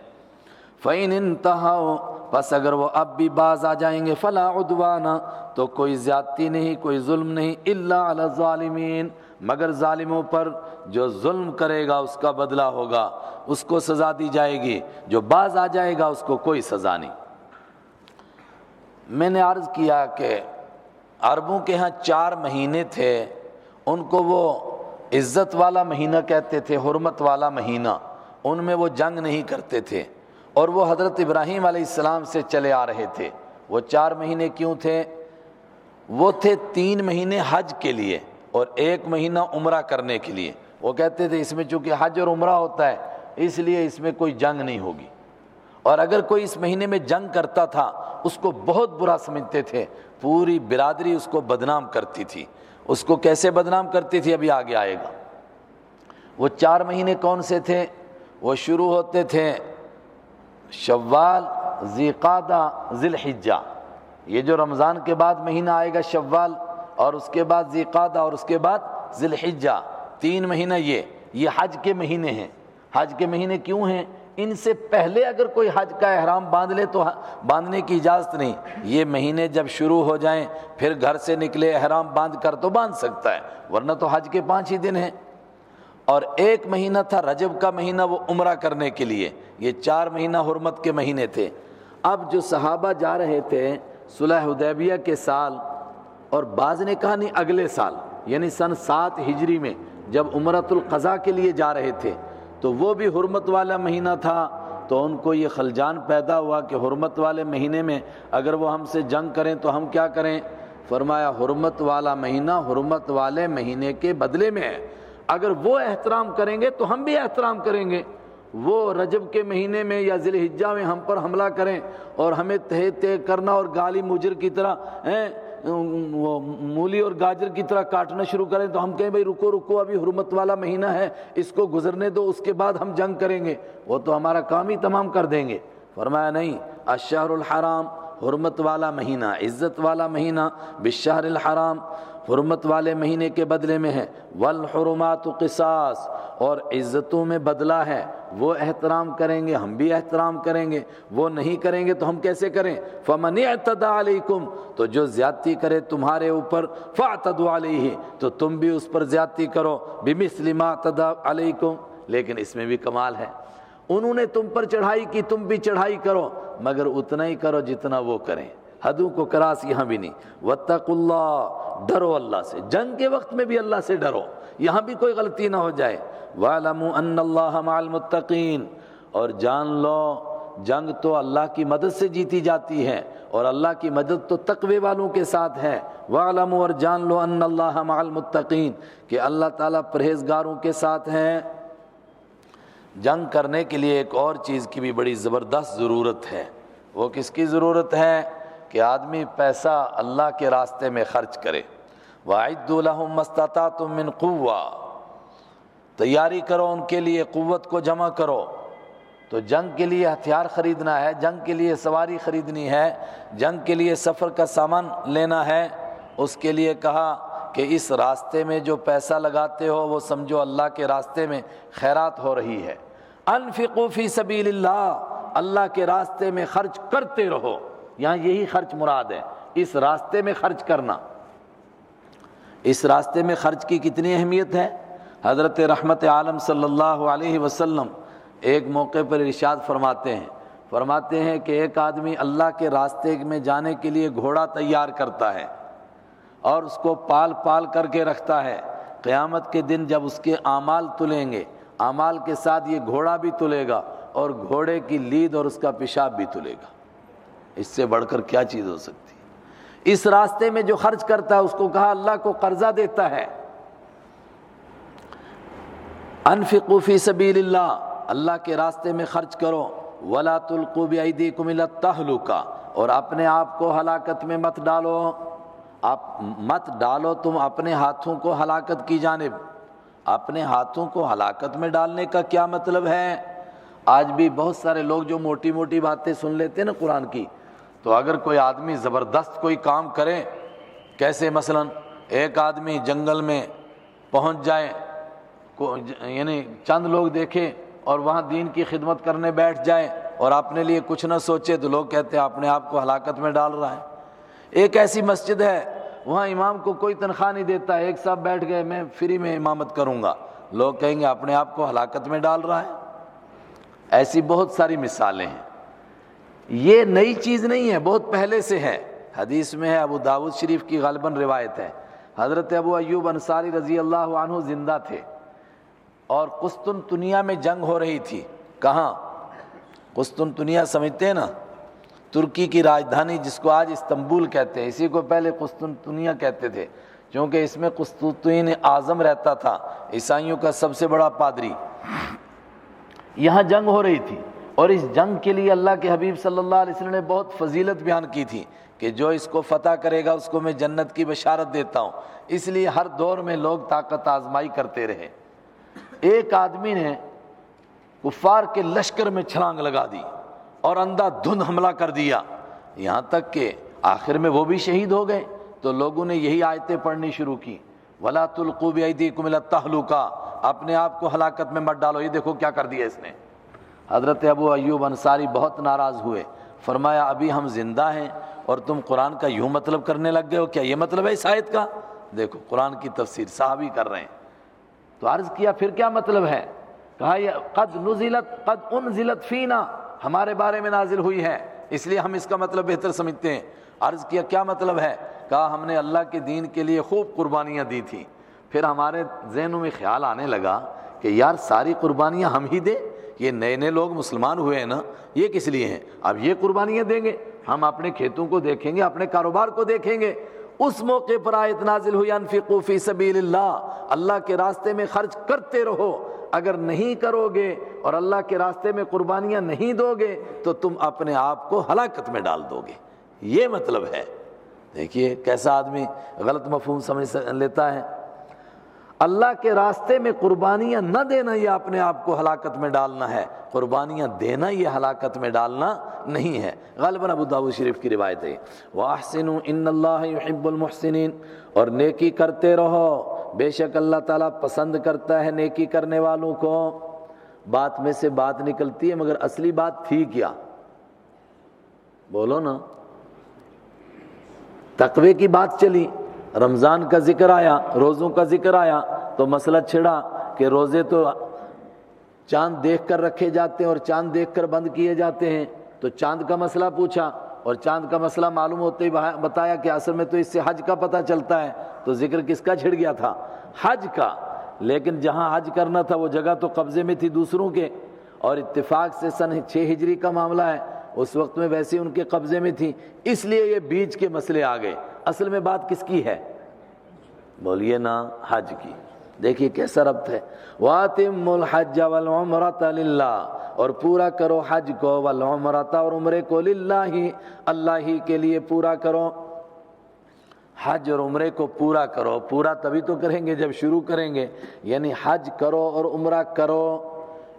فَإِنِ انْتَهَوْا، پس اگر وہ اب بھی باز آ جائیں گے، فَلَا عُدْوَانَ، تو کوئی زیادتی نہیں، کوئی ظلم نہیں، إِلَّا عَلَى الظَّالِمِينَ، مگر ظالموں پر۔ جو ظلم کرے گا اس کا بدلہ ہوگا، اس کو سزا دی جائے گی، جو باز آ جائے گا اس کو کوئی سزا نہیں۔ میں نے عرض کیا کہ عربوں کے ہاں 4 مہینے تھے، ان کو وہ عزت والا مہینہ کہتے تھے، حرمت والا مہینہ، ان میں وہ جنگ نہیں کرتے تھے، اور وہ حضرت ابراہیم علیہ السلام سے چلے آ رہے تھے۔ وہ 4 مہینے کیوں تھے؟ وہ تھے 3 مہینے حج کے لیے اور 1 مہینہ عمرہ کرنے کے لیے۔ وہ کہتے تھے اس میں چونکہ حج اور عمرہ ہوتا ہے اس لیے اس میں کوئی جنگ نہیں ہوگی، اور اگر کوئی اس مہینے میں جنگ کرتا تھا اس کو بہت برا سمجھتے تھے، پوری برادری اس کو بدنام کرتی تھی۔ اس کو کیسے بدنام کرتی تھی ابھی آگے آئے گا۔ وہ 4 مہینے کون سے تھے؟ وہ شروع ہوتے تھے شوال، ذی قعدہ، ذی الحجہ۔ یہ جو رمضان کے بعد مہینہ آئے گا شوال، اور اس کے بعد ذی قعدہ، اور اس کے بعد ذی الحجہ، 3 مہینہ یہ حج کے مہینے ہیں۔ حج کے مہینے کیوں ہیں؟ ان سے پہلے اگر کوئی حج کا احرام باندھ لے تو باندھنے کی اجازت نہیں۔ یہ مہینے جب شروع ہو جائیں پھر گھر سے نکلے احرام باندھ کر تو باندھ سکتا ہے، ورنہ تو حج کے 5 ہی دن ہیں۔ اور ایک مہینہ تھا رجب کا مہینہ، وہ عمرہ کرنے کے لیے۔ یہ 4 مہینہ حرمت کے مہینے تھے۔ اب جو صحابہ جا رہے تھے صلح حدیبیہ کے سال، اور بعض نے کہا نہیں اگلے سال، یعنی سن 7 ہجری میں جب عمرۃ القضاء کے لیے جا رہے تھے، تو وہ بھی حرمت والا مہینہ تھا۔ تو ان کو یہ خلجان پیدا ہوا کہ حرمت والے مہینے میں اگر وہ ہم سے جنگ کریں تو ہم کیا کریں؟ فرمایا حرمت والا مہینہ حرمت والے مہینے کے بدلے میں ہے، اگر وہ احترام کریں گے تو ہم بھی احترام کریں گے۔ وہ رجب کے مہینے میں یا ذی الحجہ میں ہم پر حملہ کریں اور ہمیں تہ کرنا اور گالی مجر کی طرح وہ مولی اور گاجر کی طرح کاٹنا شروع کریں تو ہم کہیں بھائی رکو رکو، ابھی حرمت والا مہینہ ہے، اس کو گزرنے دو، اس کے بعد ہم جنگ کریں گے، وہ تو ہمارا کام ہی تمام کر دیں گے۔ فرمایا نہیں، الشہر الحرام، حرمت والا مہینہ، عزت والا مہینہ، بالشہر الحرام، حرمت والے مہینے کے بدلے میں ہے، والحرمات قصاص، اور عزتوں میں بدلہ ہے، وہ احترام کریں گے ہم بھی احترام کریں گے، وہ نہیں کریں گے تو ہم کیسے کریں؟ فمن اعتدى علیکم، تو جو زیادتی کرے تمہارے اوپر، فاعتدوا علیہ، تو تم بھی اس پر زیادتی کرو، بمثل ما اعتدى علیکم۔ لیکن اس میں بھی کمال ہے، انہوں نے تم پر چڑھائی کی، تم بھی چڑھائی کرو، مگر اتنا ہی کرو جتنا وہ کریں، حدوں کو کراس یہاں بھی نہیں۔ واتقوا اللہ، ڈرو اللہ سے، جنگ کے وقت میں بھی اللہ سے ڈرو، یہاں بھی کوئی غلطی نہ ہو جائے۔ وَاعْلَمُوا أَنَّ اللَّهَ مَعَ الْمُتَّقِينَ، اور جان لو جنگ تو اللہ کی مدد سے جیتی جاتی ہے، اور اللہ کی مدد تو تقوی والوں کے ساتھ ہے۔ وَاعْلَمُوا، اور جان لو، أَنَّ اللَّهَ مَعَ الْمُتَّقِينَ، کہ اللہ تعالیٰ پرہیزگاروں کے ساتھ ہیں۔ جنگ کرنے کے لیے ایک اور چیز کی بھی بڑی زبردست ضرورت ہے، وہ کس کی ضرورت ہے؟ کہ آدمی پیسہ اللہ کے راستے میں خرچ کرے۔ وَأَعِدُّوا لَهُم مَّا اسْتَطَعْتُم مِّن قُوَّةٍ، تیاری کرو ان کے لیے، قوت کو جمع کرو۔ تو جنگ کے لیے ہتھیار خریدنا ہے، جنگ کے لیے سواری خریدنی ہے، جنگ کے لیے سفر کا سامان لینا ہے، اس کے لیے کہا کہ اس راستے میں جو پیسہ لگاتے ہو وہ سمجھو اللہ کے راستے میں خیرات ہو رہی ہے۔ انفقوا فی سبیل اللہ، اللہ کے راستے میں خرچ کرتے رہو، یہاں یہی خرچ مراد ہے، اس راستے میں خرچ کرنا۔ اس راستے میں خرچ کی کتنی اہمیت ہے؟ حضرت رحمت عالم صلی اللہ علیہ وسلم ایک موقع پر ارشاد فرماتے ہیں کہ ایک آدمی اللہ کے راستے میں جانے کے لیے گھوڑا تیار کرتا ہے اور اس کو پال پال کر کے رکھتا ہے، قیامت کے دن جب اس کے اعمال تلیں گے، اعمال کے ساتھ یہ گھوڑا بھی تلے گا اور گھوڑے کی لید اور اس کا پیشاب بھی تلے گا۔ اس سے بڑھ کر کیا چیز ہو سکتی ہے؟ اس راستے میں جو خرچ کرتا ہے اس کو کہا اللہ کو قرضہ دیتا ہے۔ انفقوا فی سبیل اللہ، اللہ کے راستے میں خرچ کرو، ولا تلقوا بایدیکم الی التہلکہ، اور اپنے آپ کو ہلاکت میں مت ڈالو، آپ مت ڈالو تم اپنے ہاتھوں کو ہلاکت کی جانب۔ اپنے ہاتھوں کو ہلاکت میں ڈالنے کا کیا مطلب ہے؟ آج بھی بہت سارے لوگ جو موٹی موٹی باتیں سن لیتے ہیں نا قرآن کی، تو اگر کوئی آدمی زبردست کوئی کام کرے، کیسے مثلا ایک آدمی جنگل میں پہنچ جائے، یعنی چند لوگ دیکھے اور وہاں دین کی خدمت کرنے بیٹھ جائے اور اپنے لیے کچھ نہ سوچے، تو لوگ کہتے ہیں اپنے آپ کو ہلاکت میں ڈال رہا ہے۔ ایک ایسی مسجد ہے وہاں امام کو کوئی تنخواہ نہیں دیتا، ایک صاحب بیٹھ گئے میں فری میں امامت کروں گا، لوگ کہیں گے اپنے آپ کو ہلاکت میں ڈال رہا ہے۔ ایسی بہت ساری مثالیں ہیں، یہ نئی چیز نہیں ہے، بہت پہلے سے ہے۔ حدیث میں ہے، ابو داؤد شریف کی غالباً روایت ہے، حضرت ابو ایوب انصاری رضی اللہ عنہ زندہ تھے اور قسطنطنیہ میں جنگ ہو رہی تھی۔ کہاں؟ قسطنطنیہ سمجھتے ہیں نا، ترکی کی راجدھانی جس کو آج استنبول کہتے ہیں، اسی کو پہلے قسطنطنیہ کہتے تھے، کیونکہ اس میں قسطنطین اعظم رہتا تھا، عیسائیوں کا سب سے بڑا پادری۔ یہاں جنگ ہو رہی تھی اور اس جنگ کے لیے اللہ کے حبیب صلی اللہ علیہ وسلم نے بہت فضیلت بیان کی تھی کہ جو اس کو فتح کرے گا اس کو میں جنت کی بشارت دیتا ہوں۔ اس لیے ہر دور میں لوگ طاقت آزمائی کرتے رہے۔ ایک آدمی نے کفار کے لشکر میں چھلانگ لگا دی اور اندھا دھند حملہ کر دیا، یہاں تک کہ آخر میں وہ بھی شہید ہو گئے۔ تو لوگوں نے یہی آیتیں پڑھنی شروع کی، وَلَا تُلْقُوا بِأَيْدِيكُمْ إِلَى التَّهْلُكَةِ، اپنے آپ کو ہلاکت میں مت ڈالو۔ یہ دیکھو کیا کر دیا اس نے۔ حضرت ابو ایوب انصاری بہت ناراض ہوئے، فرمایا ابھی ہم زندہ ہیں اور تم قرآن کا یوں مطلب کرنے لگ گئے ہو، کیا یہ مطلب ہے اس آیت کا؟ دیکھو قرآن کی تفسیر صحابی کر رہے ہیں۔ تو عرض کیا پھر کیا مطلب ہے؟ کہا یہ قد انزلت فینا، ہمارے بارے میں نازل ہوئی ہے، اس لیے ہم اس کا مطلب بہتر سمجھتے ہیں۔ عرض کیا کیا مطلب ہے؟ کہا ہم نے اللہ کے دین کے لیے خوب قربانیاں دی تھیں، پھر ہمارے ذہنوں میں خیال آنے لگا کہ یار ساری قربانیاں ہم ہی دیں، یہ نئے نئے لوگ مسلمان ہوئے ہیں نا، یہ کس لیے ہیں؟ اب یہ قربانیاں دیں گے، ہم اپنے کھیتوں کو دیکھیں گے، اپنے کاروبار کو دیکھیں گے۔ اس موقع پر آیت نازل ہوئی انفقوا فی سبیل اللہ، اللہ کے راستے میں خرچ کرتے رہو، اگر نہیں کرو گے اور اللہ کے راستے میں قربانیاں نہیں دو گے تو تم اپنے آپ کو ہلاکت میں ڈال دو گے، یہ مطلب ہے۔ دیکھیے کیسا آدمی غلط مفہوم سمجھ لیتا ہے۔ اللہ کے راستے میں قربانیاں نہ دینا یہ اپنے آپ کو ہلاکت میں ڈالنا ہے، قربانیاں دینا یہ ہلاکت میں ڈالنا نہیں ہے۔ غالباً ابو داؤد شریف کی روایت ہے، وَأَحْسِنُوا إِنَّ اللَّهَ يُحِبُّ الْمُحْسِنِينَ، اور نیکی کرتے رہو، بے شک اللہ تعالیٰ پسند کرتا ہے نیکی کرنے والوں کو۔ بات میں سے بات نکلتی ہے مگر اصلی بات تھی کیا؟ بولو نا۔ تقوی کی بات چلی، رمضان کا ذکر آیا، روزوں کا ذکر آیا، تو مسئلہ چھڑا کہ روزے تو چاند دیکھ کر رکھے جاتے ہیں اور چاند دیکھ کر بند کیے جاتے ہیں، تو چاند کا مسئلہ پوچھا اور چاند کا مسئلہ معلوم ہوتے ہی بتایا کہ اصل میں تو اس سے حج کا پتہ چلتا ہے، تو ذکر کس کا چھڑ گیا تھا؟ حج کا۔ لیکن جہاں حج کرنا تھا وہ جگہ تو قبضے میں تھی دوسروں کے، اور اتفاق سے سن 6 ہجری کا معاملہ ہے، اس وقت میں ویسے ان کے قبضے میں تھی، اس لیے یہ بیچ کے مسئلے آ گئے۔ اصل میں بات کس کی ہے؟ بولیے نا، حج کی۔ دیکھیے کیسا ربط ہے، وَأَتِمُّوا الْحَجَّ وَالْعُمْرَةَ لِلَّهِ، اور پورا کرو حج کو، والعمرۃ، اور عمرے کو، للہ، اللہ ہی کے لیے پورا کرو۔ حج اور عمرے کو پورا کرو، پورا تبھی تو کریں گے جب شروع کریں گے، یعنی حج کرو اور عمرہ کرو۔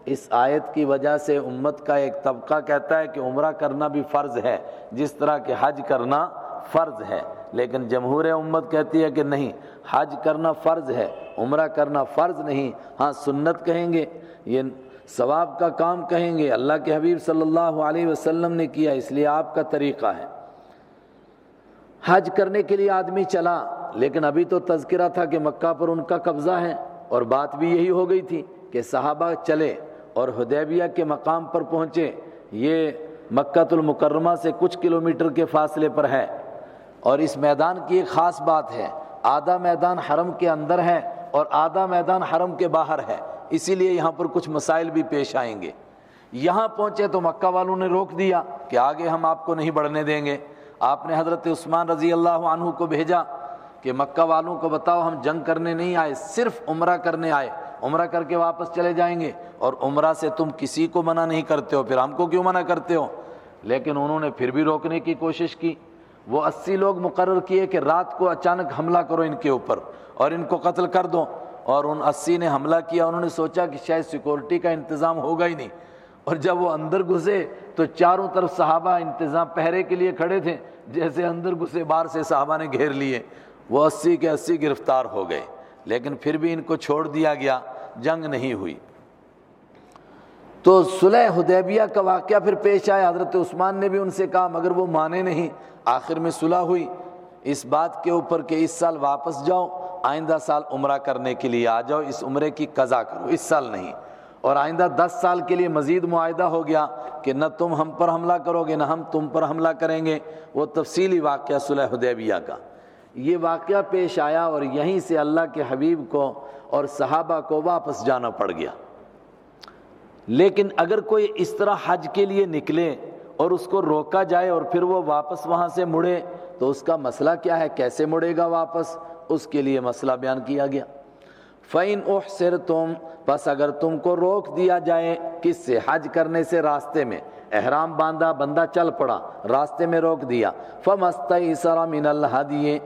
اس آیت کی وجہ سے امت کا ایک طبقہ کہتا ہے کہ عمرہ کرنا بھی فرض ہے جس طرح کہ حج کرنا فرض ہے، لیکن جمہور امت کہتی ہے کہ نہیں، حج کرنا فرض ہے، عمرہ کرنا فرض نہیں، ہاں سنت کہیں گے، یہ ثواب کا کام کہیں گے، اللہ کے حبیب صلی اللہ علیہ وسلم نے کیا اس لیے آپ کا طریقہ ہے۔ حج کرنے کے لیے آدمی چلا، لیکن ابھی تو تذکرہ تھا کہ مکہ پر ان کا قبضہ ہے، اور بات بھی یہی ہو گئی تھی کہ صحابہ چلے اور حدیبیہ کے مقام پر پہنچے، یہ مکہ المکرمہ سے کچھ کلومیٹر کے فاصلے پر ہے، اور اس میدان کی ایک خاص بات ہے، آدھا میدان حرم کے اندر ہے اور آدھا میدان حرم کے باہر ہے، اسی لیے یہاں پر کچھ مسائل بھی پیش آئیں گے۔ یہاں پہنچے تو مکہ والوں نے روک دیا کہ آگے ہم آپ کو نہیں بڑھنے دیں گے۔ آپ نے حضرت عثمان رضی اللہ عنہ کو بھیجا کہ مکہ والوں کو بتاؤ ہم جنگ کرنے نہیں آئے، صرف عمرہ کرنے آئے، عمرہ کر کے واپس چلے جائیں گے، اور عمرہ سے تم کسی کو منع نہیں کرتے ہو، پھر ہم کو کیوں منع کرتے ہو؟ لیکن انہوں نے پھر بھی روکنے کی کوشش کی۔ وہ 80 لوگ مقرر کیے کہ رات کو اچانک حملہ کرو ان کے اوپر اور ان کو قتل کر دو، اور ان 80 نے حملہ کیا۔ انہوں نے سوچا کہ شاید سیکورٹی کا انتظام ہوگا ہی نہیں، اور جب وہ اندر گھسے تو چاروں طرف صحابہ انتظام پہرے کے لیے کھڑے تھے، جیسے اندر گھسے باہر سے صحابہ نے گھیر لیے، وہ 80 کے 80 گرفتار ہو گئے، لیکن پھر بھی ان کو چھوڑ دیا گیا، جنگ نہیں ہوئی۔ تو صلح حدیبیہ کا واقعہ پھر پیش آیا، حضرت عثمان نے بھی ان سے کہا مگر وہ مانے نہیں، آخر میں صلح ہوئی اس بات کے اوپر کہ اس سال واپس جاؤ، آئندہ سال عمرہ کرنے کے لیے آ جاؤ، اس عمرے کی قضا کرو، اس سال نہیں، اور آئندہ 10 سال کے لیے مزید معاہدہ ہو گیا کہ نہ تم ہم پر حملہ کرو گے نہ ہم تم پر حملہ کریں گے۔ وہ تفصیلی واقعہ صلح حدیبیہ کا یہ واقعہ پیش آیا، اور یہیں سے اللہ کے حبیب کو اور صحابہ کو واپس جانا پڑ گیا۔ لیکن اگر کوئی اس طرح حج کے لیے نکلے اور اس کو روکا جائے اور پھر وہ واپس وہاں سے مڑے تو اس کا مسئلہ کیا ہے، کیسے مڑے گا واپس؟ اس کے لیے مسئلہ بیان کیا گیا۔ فَإِنْ أُحْصِرْتُمْ، پس اگر تم کو روک دیا جائے کس سے؟ حج کرنے سے، راستے میں احرام باندھا، بندہ چل پڑا، راستے میں روک دیا، فَمَسْتَيْسَرَ مِنَ الْهَدْيِ،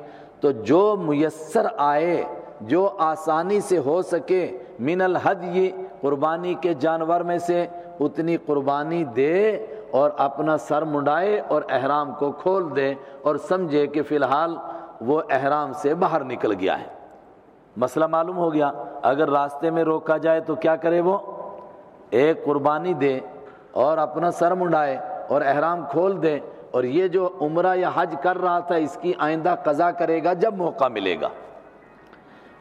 تو جو میسر آئے، جو آسانی سے ہو سکے، من الہدی، قربانی کے جانور میں سے اتنی قربانی دے اور اپنا سر منڈائے اور احرام کو کھول دے اور سمجھے کہ فی الحال وہ احرام سے باہر نکل گیا ہے۔ مسئلہ معلوم ہو گیا۔ اگر راستے میں روکا جائے تو کیا کرے؟ وہ ایک قربانی دے اور اپنا سر منڈائے اور احرام کھول دے، اور یہ جو عمرہ یا حج کر رہا تھا اس کی آئندہ قضا کرے گا جب موقع ملے گا۔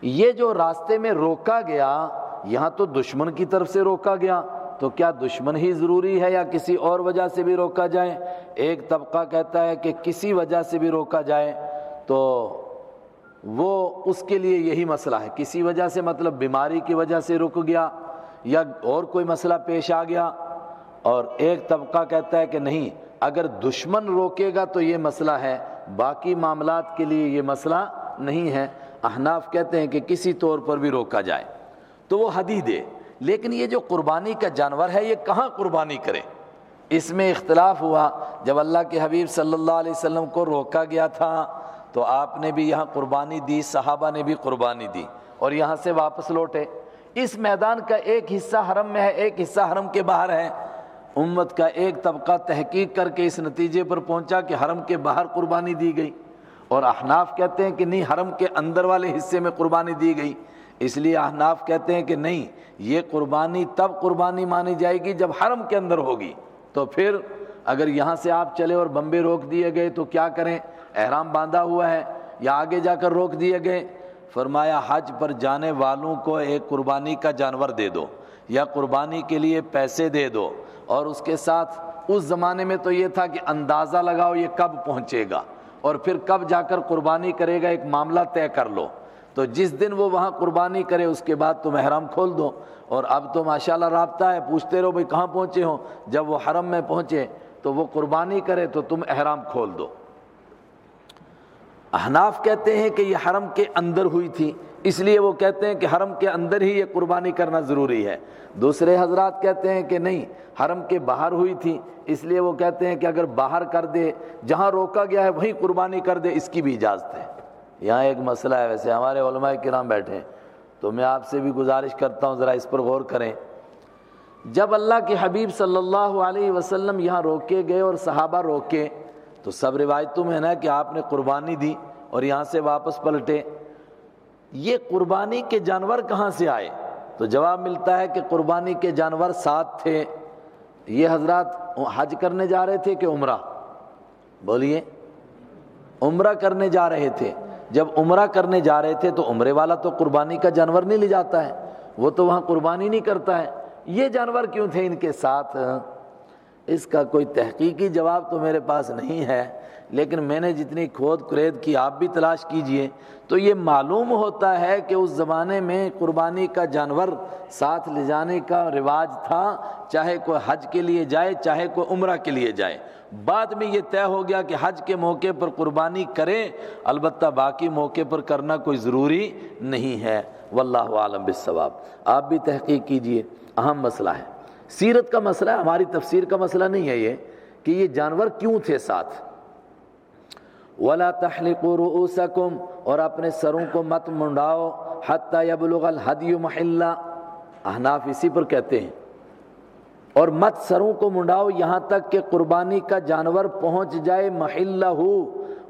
یہ جو راستے میں روکا گیا یہاں تو دشمن کی طرف سے روکا گیا، تو کیا دشمن ہی ضروری ہے یا کسی اور وجہ سے بھی روکا جائے؟ ایک طبقہ کہتا ہے کہ کسی وجہ سے بھی روکا جائے تو وہ اس کے لیے یہی مسئلہ ہے، کسی وجہ سے مطلب بیماری کی وجہ سے رک گیا یا اور کوئی مسئلہ پیش آ گیا۔ اور ایک طبقہ کہتا ہے کہ نہیں، اگر دشمن روکے گا تو یہ مسئلہ ہے، باقی معاملات کے لیے یہ مسئلہ نہیں ہے۔ احناف کہتے ہیں کہ کسی طور پر بھی روکا جائے تو وہ ہدی دے، لیکن یہ جو قربانی کا جانور ہے یہ کہاں قربانی کرے، اس میں اختلاف ہوا۔ جب اللہ کے حبیب صلی اللہ علیہ وسلم کو روکا گیا تھا تو آپ نے بھی یہاں قربانی دی، صحابہ نے بھی قربانی دی اور یہاں سے واپس لوٹے۔ اس میدان کا ایک حصہ حرم میں ہے، ایک حصہ حرم کے باہر ہے۔ امت کا ایک طبقہ تحقیق کر کے اس نتیجے پر پہنچا کہ حرم کے باہر قربانی دی گئی، اور احناف کہتے ہیں کہ نہیں، حرم کے اندر والے حصے میں قربانی دی گئی۔ اس لیے احناف کہتے ہیں کہ نہیں، یہ قربانی تب قربانی مانی جائے گی جب حرم کے اندر ہوگی۔ تو پھر اگر یہاں سے آپ چلے اور بمبے روک دیے گئے تو کیا کریں؟ احرام باندھا ہوا ہے یا آگے جا کر روک دیے گئے؟ فرمایا حج پر جانے والوں کو ایک قربانی کا جانور دے دو یا قربانی کے لیے پیسے دے دو، اور اس کے ساتھ اس زمانے میں تو یہ تھا کہ اندازہ لگاؤ یہ کب پہنچے گا اور پھر کب جا کر قربانی کرے گا، ایک معاملہ طے کر لو۔ تو جس دن وہ وہاں قربانی کرے اس کے بعد تم احرام کھول دو۔ اور اب تو ماشاءاللہ رابطہ ہے، پوچھتے رہو بھئی کہاں پہنچے ہو، جب وہ حرم میں پہنچے تو وہ قربانی کرے تو تم احرام کھول دو۔ احناف کہتے ہیں کہ یہ حرم کے اندر ہوئی تھی، اس لیے وہ کہتے ہیں کہ حرم کے اندر ہی یہ قربانی کرنا ضروری ہے۔ دوسرے حضرات کہتے ہیں کہ نہیں، حرم کے باہر ہوئی تھی، اس لیے وہ کہتے ہیں کہ اگر باہر کر دے، جہاں روکا گیا ہے وہیں قربانی کر دے، اس کی بھی اجازت ہے۔ یہاں ایک مسئلہ ہے، ویسے ہمارے علماء کرام بیٹھے ہیں تو میں آپ سے بھی گزارش کرتا ہوں ذرا اس پر غور کریں۔ جب اللہ کے حبیب صلی اللہ علیہ وسلم یہاں روکے گئے اور صحابہ روکے تو سب روایتوں میں ہے نا کہ آپ نے قربانی دی اور یہاں سے واپس پلٹے۔ یہ قربانی کے جانور کہاں سے آئے؟ تو جواب ملتا ہے کہ قربانی کے جانور ساتھ تھے۔ یہ حضرات حج کرنے جا رہے تھے کہ عمرہ؟ بولیے، عمرہ کرنے جا رہے تھے۔ جب عمرہ کرنے جا رہے تھے تو عمرے والا تو قربانی کا جانور نہیں لے جاتا ہے، وہ تو وہاں قربانی نہیں کرتا ہے۔ یہ جانور کیوں تھے ان کے ساتھ؟ اس کا کوئی تحقیقی جواب تو میرے پاس نہیں ہے، لیکن میں نے جتنی کھود کرید کی، آپ بھی تلاش کیجئے، تو یہ معلوم ہوتا ہے کہ اس زمانے میں قربانی کا جانور ساتھ لے جانے کا رواج تھا، چاہے کوئی حج کے لیے جائے چاہے کوئی عمرہ کے لیے جائے۔ بعد میں یہ طے ہو گیا کہ حج کے موقع پر قربانی کریں، البتہ باقی موقع پر کرنا کوئی ضروری نہیں ہے۔ واللہ عالم بالصواب۔ آپ بھی تحقیق کیجئے، اہم مسئلہ ہے، سیرت کا مسئلہ ہے، ہماری تفسیر کا مسئلہ نہیں ہے یہ کہ یہ جانور کیوں تھے ساتھ۔ وَلَا تَحْلِقُوا رُؤُوسَكُمْ، اور اپنے سروں کو مت منڈاؤ، حَتَّى يَبْلُغَ الْهَدْيُ مَحِلَّهُ، احناف اسی پر کہتے ہیں، اور مت سروں کو منڈاؤ یہاں تک کہ قربانی کا جانور پہنچ جائے محلہ،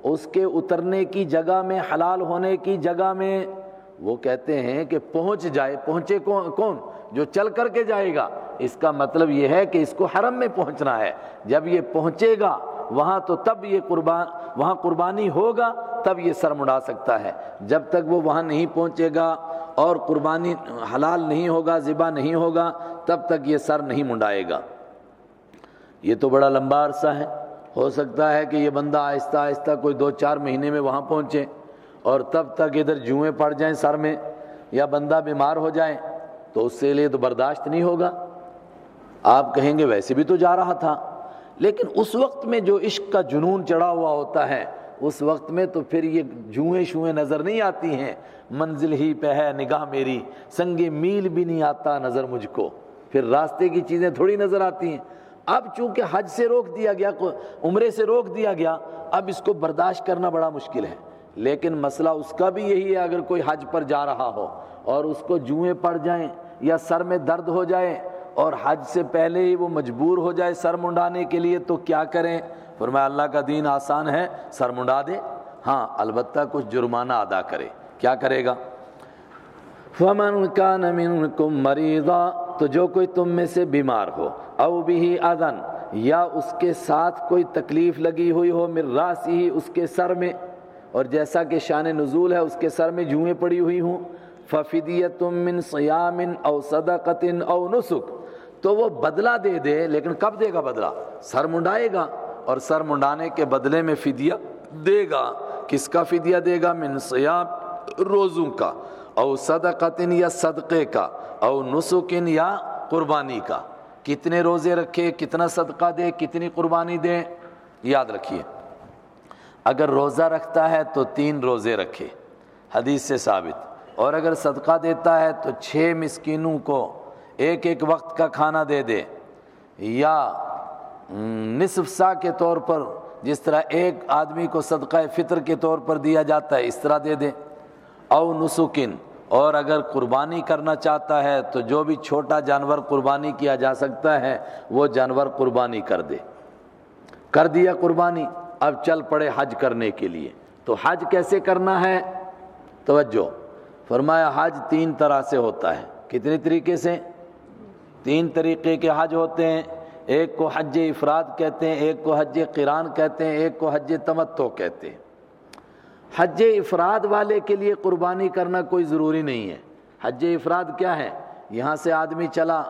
اس کے اترنے کی جگہ میں، حلال ہونے کی جگہ میں۔ وہ کہتے ہیں کہ پہنچ جائے، پہنچے کون؟ جو چل کر کے جائے گا۔ اس کا مطلب یہ ہے کہ اس کو حرم میں پہنچنا ہے، جب یہ پہنچے گا وہاں تو تب یہ وہاں قربانی ہوگا، تب یہ سر منڈا سکتا ہے۔ جب تک وہ وہاں نہیں پہنچے گا اور قربانی حلال نہیں ہوگا، ذبح نہیں ہوگا، تب تک یہ سر نہیں منڈائے گا۔ یہ تو بڑا لمبا عرصہ ہے، ہو سکتا ہے کہ یہ بندہ آہستہ آہستہ کوئی 2-4 مہینے میں وہاں پہنچے اور تب تک ادھر جوئیں پڑ جائیں سر میں یا بندہ بیمار ہو جائے، تو اس کے لیے تو برداشت نہیں ہوگا۔ آپ کہیں گے ویسے بھی تو جا رہا تھا، لیکن اس وقت میں جو عشق کا جنون چڑھا ہوا ہوتا ہے، اس وقت میں تو پھر یہ جوئیں شوئیں نظر نہیں آتی ہیں۔ منزل ہی پہ ہے نگاہ میری، سنگ میل بھی نہیں آتا نظر مجھ کو، پھر راستے کی چیزیں تھوڑی نظر آتی ہیں۔ اب چونکہ حج سے روک دیا گیا، عمرے سے روک دیا گیا، اب اس کو برداشت کرنا بڑا مشکل ہے۔ لیکن مسئلہ اس کا بھی یہی ہے، اگر کوئی حج پر جا رہا ہو اور اس کو جوئیں پڑ جائیں یا سر میں درد ہو جائے اور حج سے پہلے ہی وہ مجبور ہو جائے سر منڈانے کے لیے، تو کیا کریں؟ فرمایا اللہ کا دین آسان ہے، سر منڈا دے، ہاں البتہ کچھ جرمانہ ادا کرے۔ کیا کرے گا؟ فَمَنْ كَانَ مِنْكُمْ مَرِيضًا، تو جو کوئی تم میں سے بیمار ہو، او بِهِ اذًا، یا اس کے ساتھ کوئی تکلیف لگی ہوئی ہو، مِن رَأْسِهِ، اس کے سر میں، اور جیسا کہ شان نزول ہے اس کے سر میں جوئیں پڑی ہوئی ہوں، ففدیۃ من صیام او صدقۃ او نسک، تو وہ بدلہ دے دے، لیکن کب دے گا بدلہ؟ سر منڈائے گا، اور سر منڈانے کے بدلے میں فدیہ دے گا۔ کس کا فدیہ دے گا؟ من صیام، روزوں کا، او صدقۃ یا صدقے کا، او نسک یا قربانی کا۔ کتنے روزے رکھے، کتنا صدقہ دے، کتنی قربانی دے، یاد رکھیے۔ اگر روزہ رکھتا ہے تو 3 روزے رکھے، حدیث سے ثابت، اور اگر صدقہ دیتا ہے تو 6 مسکینوں کو ایک وقت کا کھانا دے دے، یا نصف سا کے طور پر، جس طرح ایک آدمی کو صدقہ فطر کے طور پر دیا جاتا ہے اس طرح دے دے، او نسکن، اور اگر قربانی کرنا چاہتا ہے تو جو بھی چھوٹا جانور قربانی کیا جا سکتا ہے وہ جانور قربانی کر دے۔ کر دیا قربانی، اب چل پڑے حج کرنے کے لیے۔ تو حج کیسے کرنا ہے؟ توجہ، فرمایا حج 3 طرح سے ہوتا ہے۔ کتنے طریقے سے؟ 3 طریقے کے حج ہوتے ہیں۔ ایک کو حج افراد کہتے ہیں، ایک کو حج قران کہتے ہیں، ایک کو حج تمتع کہتے ہیں۔ حج افراد والے کے لیے قربانی کرنا کوئی ضروری نہیں ہے۔ حج افراد کیا ہے؟ یہاں سے آدمی چلا،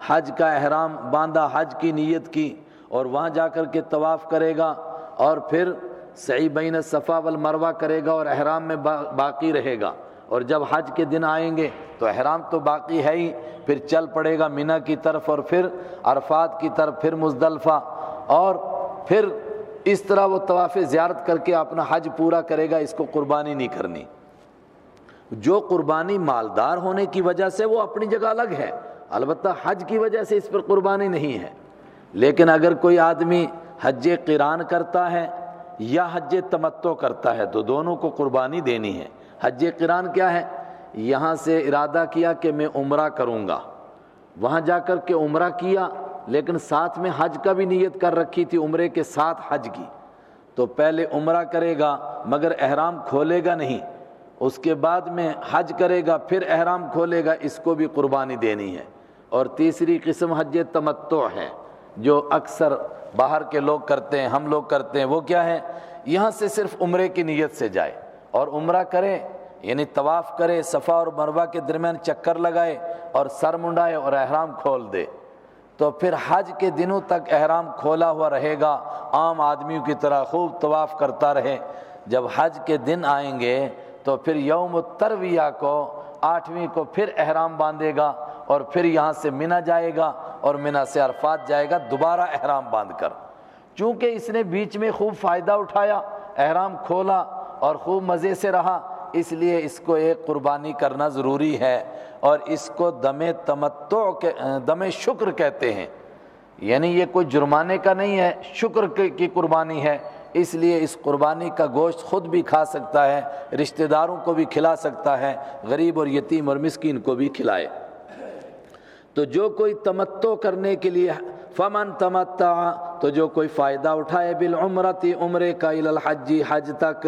حج کا احرام باندھا، حج کی نیت کی، اور وہاں جا کر کے طواف کرے گا، اور پھر سعی بین الصفا والمروہ کرے گا، اور احرام میں باقی رہے گا، اور جب حج کے دن آئیں گے تو احرام تو باقی ہے ہی، پھر چل پڑے گا منی کی طرف، اور پھر عرفات کی طرف، پھر مزدلفہ، اور پھر اس طرح وہ طواف زیارت کر کے اپنا حج پورا کرے گا۔ اس کو قربانی نہیں کرنی۔ جو قربانی مالدار ہونے کی وجہ سے وہ اپنی جگہ الگ ہے، البتہ حج کی وجہ سے اس پر قربانی نہیں ہے۔ لیکن اگر کوئی آدمی حج قران کرتا ہے یا حج تمتع کرتا ہے تو دونوں کو قربانی دینی ہے۔ حج قران کیا ہے؟ یہاں سے ارادہ کیا کہ میں عمرہ کروں گا، وہاں جا کر کے عمرہ کیا، لیکن ساتھ میں حج کا بھی نیت کر رکھی تھی، عمرے کے ساتھ حج کی، تو پہلے عمرہ کرے گا مگر احرام کھولے گا نہیں، اس کے بعد میں حج کرے گا، پھر احرام کھولے گا، اس کو بھی قربانی دینی ہے۔ اور تیسری قسم حج تمتع ہے، جو اکثر باہر کے لوگ کرتے ہیں، ہم لوگ کرتے ہیں۔ وہ کیا ہے؟ یہاں سے صرف عمرے کی نیت سے جائے اور عمرہ کرے، یعنی طواف کرے، صفا اور مروہ کے درمیان چکر لگائے اور سر منڈائے اور احرام کھول دے، تو پھر حج کے دنوں تک احرام کھولا ہوا رہے گا، عام آدمیوں کی طرح خوب طواف کرتا رہے۔ جب حج کے دن آئیں گے تو پھر یوم الترویہ کو، 8ویں کو پھر احرام باندھے گا، اور پھر یہاں سے منی جائے گا، اور منی سے عرفات جائے گا دوبارہ احرام باندھ کر۔ چونکہ اس نے بیچ میں خوب فائدہ اٹھایا، احرام کھولا اور خوب مزے سے رہا، اس لیے اس کو ایک قربانی کرنا ضروری ہے، اور اس کو دم تمتع دم شکر کہتے ہیں۔ یعنی یہ کوئی جرمانے کا نہیں ہے، شکر کی قربانی ہے، اس لیے اس قربانی کا گوشت خود بھی کھا سکتا ہے، رشتہ داروں کو بھی کھلا سکتا ہے، غریب اور یتیم اور مسکین کو بھی کھلائے۔ تو جو کوئی تمتع کرنے کے لیے، فمن تمتع، تو جو کوئی فائدہ اٹھائے بالعمرۃ، عمرے کا، الی الحج، حج تک،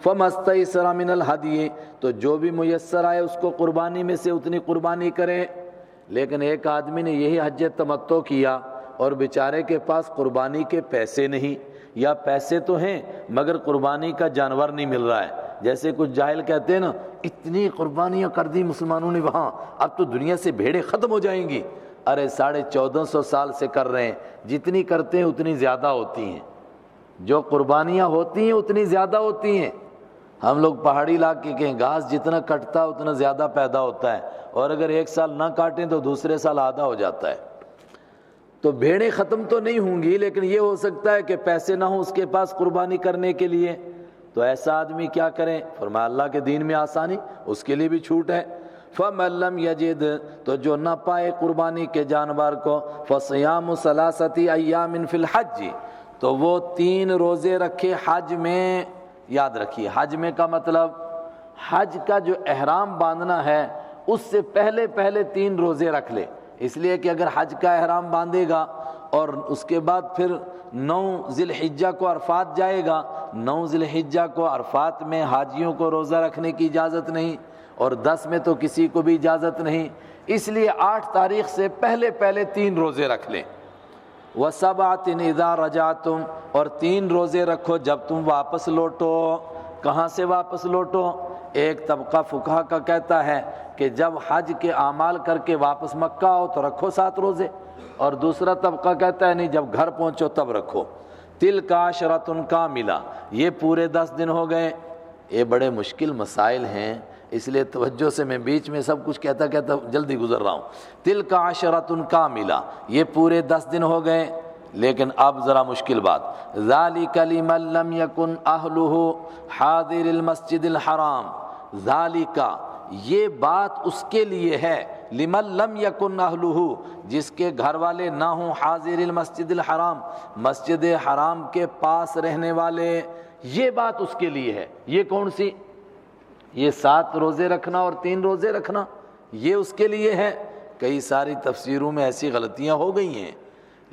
فمستیسر من الہدی، تو جو بھی میسر آئے اس کو قربانی میں سے اتنی قربانی کرے۔ لیکن ایک آدمی نے یہی حج تمتع کیا اور بیچارے کے پاس قربانی کے پیسے نہیں، یا پیسے تو ہیں مگر قربانی کا جانور نہیں مل رہا ہے۔ جیسے کچھ جاہل کہتے ہیں نا، اتنی قربانیاں کر دی مسلمانوں نے وہاں، اب تو دنیا سے بھیڑیں ختم ہو جائیں گی۔ ارے 1450 سال سے کر رہے ہیں، جتنی کرتے ہیں اتنی زیادہ ہوتی ہیں، جو قربانیاں ہوتی ہیں اتنی زیادہ ہوتی ہیں۔ ہم لوگ پہاڑی علاقے کے گھاس جتنا کٹتا اتنا زیادہ پیدا ہوتا ہے، اور اگر ایک سال نہ کاٹیں تو دوسرے سال آدھا ہو جاتا ہے۔ تو بھیڑیں ختم تو نہیں ہوں گی، لیکن یہ ہو سکتا ہے کہ پیسے نہ ہوں اس کے پاس قربانی کرنے کے لیے، تو ایسا آدمی کیا کرے؟ فرمایا اللہ کے دین میں آسانی، اس کے لیے بھی چھوٹ ہے۔ فَمَن لَّمْ يَجِدْ، تو جو نہ پائے قربانی کے جانور کو، فَصِيَامُ ثَلَاثَةِ أَيَّامٍ فِي الْحَجِّ، تو وہ 3 روزے رکھے حج میں۔ یاد رکھیے، حج میں کا مطلب حج کا جو احرام باندھنا ہے اس سے پہلے 3 روزے رکھ لے، اس لیے کہ اگر حج کا احرام باندھے گا اور اس کے بعد پھر 9 ذی الحجہ کو عرفات جائے گا، 9 ذی الحجہ کو عرفات میں حاجیوں کو روزہ رکھنے کی اجازت نہیں، اور 10 میں تو کسی کو بھی اجازت نہیں، اس لیے 8 تاریخ سے پہلے 3 روزے رکھ لیں۔ وَسَبْعَةٍ إِذَا رَجَعْتُمْ، اور 3 روزے رکھو جب تم واپس لوٹو۔ کہاں سے واپس لوٹو؟ ایک طبقہ فقہا کا کہتا ہے کہ جب حج کے اعمال کر کے واپس مکہ آؤ تو رکھو 7 روزے، اور دوسرا طبقہ کہتا ہے نہیں، جب گھر پہنچو تب رکھو۔ تلک عشرۃ کاملہ، یہ پورے 10 دن ہو گئے۔ یہ بڑے مشکل مسائل ہیں، اس لیے توجہ سے میں بیچ میں سب کچھ کہتا جلدی گزر رہا ہوں۔ تلک عشرۃ کاملہ، یہ پورے 10 دن ہو گئے، لیکن اب ذرا مشکل بات، ذالک لمن لم یکن اہلہ حاضر المسجد الحرام، ذالک یہ بات اس کے لیے ہے، لمن لم یکن اہلہ جس کے گھر والے نہ ہوں حاضر المسجد الحرام، مسجد حرام کے پاس رہنے والے، یہ بات اس کے لیے ہے۔ یہ کون سی؟ یہ 7 روزے رکھنا اور 3 روزے رکھنا، یہ اس کے لیے ہے۔ کئی ساری تفسیروں میں ایسی غلطیاں ہو گئی ہیں،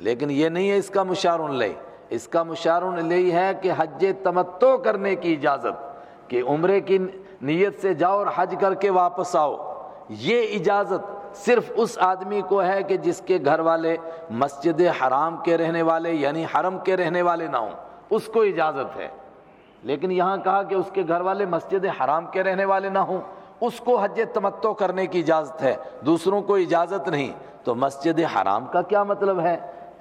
لیکن یہ نہیں ہے اس کا مشار الیہ۔ اس کا مشار الیہ ہے کہ حج تمتع کرنے کی اجازت، کہ عمرے کی نیت سے جاؤ اور حج کر کے واپس آؤ، یہ اجازت صرف اس آدمی کو ہے کہ جس کے گھر والے مسجد حرام کے رہنے والے یعنی حرم کے رہنے والے نہ ہوں، اس کو اجازت ہے۔ لیکن یہاں کہا کہ اس کے گھر والے مسجد حرام کے رہنے والے نہ ہوں، اس کو حج تمتع کرنے کی اجازت ہے، دوسروں کو اجازت نہیں۔ تو مسجد حرام کا کیا مطلب ہے؟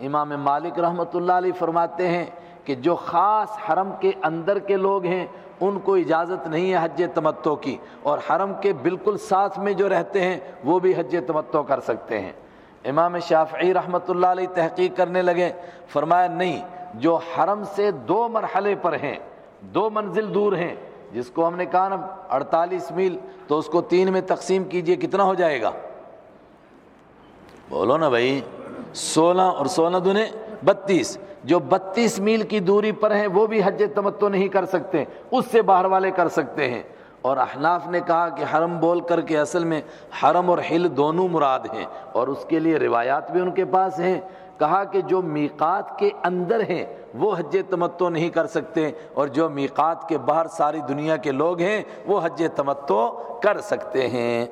امام مالک رحمۃ اللہ علیہ فرماتے ہیں کہ جو خاص حرم کے اندر کے لوگ ہیں ان کو اجازت نہیں ہے حج تمتع کی، اور حرم کے بالکل ساتھ میں جو رہتے ہیں وہ بھی حج تمتع کر سکتے ہیں۔ امام شافعی رحمۃ اللہ علیہ تحقیق کرنے لگے، فرمایا نہیں، جو حرم سے 2 مرحلے پر ہیں، 2 منزل دور ہیں، جس کو ہم نے کہا نا 48 میل، تو اس کو 3 میں تقسیم کیجئے، کتنا ہو جائے گا؟ بولو نا بھائی، 16 اور 16 دونے 32۔ جو 32 میل کی دوری پر ہیں وہ بھی حج تمتع نہیں کر سکتے، اس سے باہر والے کر سکتے ہیں۔ اور احناف نے کہا کہ حرم بول کر کے اصل میں حرم اور حل دونوں مراد ہیں، اور اس کے لیے روایات بھی ان کے پاس ہیں۔ کہا کہ جو میقات کے اندر ہیں وہ حج تمتع نہیں کر سکتے، اور جو میقات کے باہر ساری دنیا کے لوگ ہیں وہ حج تمتع کر سکتے ہیں۔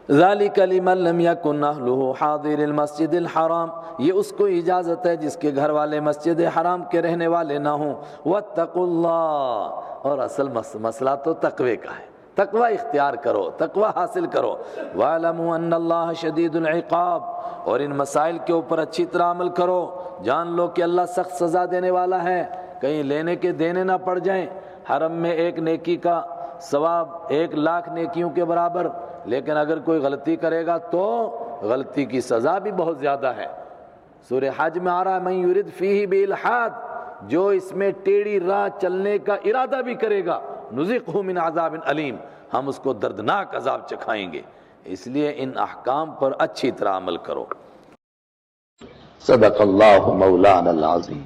ذالک لمن لم یکن اہلہ حاضر المسجد الحرام، یہ اس کو اجازت ہے جس کے گھر والے مسجد حرام کے رہنے والے نہ ہوں۔ واتقوا اللہ، اور اصل مسئلہ تو تقوی کا ہے، تقوی اختیار کرو، تقوی حاصل کرو۔ وَاعْلَمُوا أَنَّ اللَّهَ شَدِيدُ الْعِقَابِ، اور ان مسائل کے اوپر اچھی طرح عمل کرو، جان لو کہ اللہ سخت سزا دینے والا ہے، کہیں لینے کے دینے نہ پڑ جائیں۔ حرم میں 1 نیکی کا ثواب 1,00,000 نیکیوں کے برابر، لیکن اگر کوئی غلطی کرے گا تو غلطی کی سزا بھی بہت زیادہ ہے۔ سورہ حج میں آ رہا ہے من یرد فیہ بالحاد، جو اس میں ٹیڑھی راہ چلنے کا ارادہ بھی کرے گا نذقہ من عذاب علیم، ہم اس کو دردناک عذاب چکھائیں گے۔ اس لیے ان احکام پر اچھی طرح عمل کرو۔ صدق اللہ مولانا العظیم۔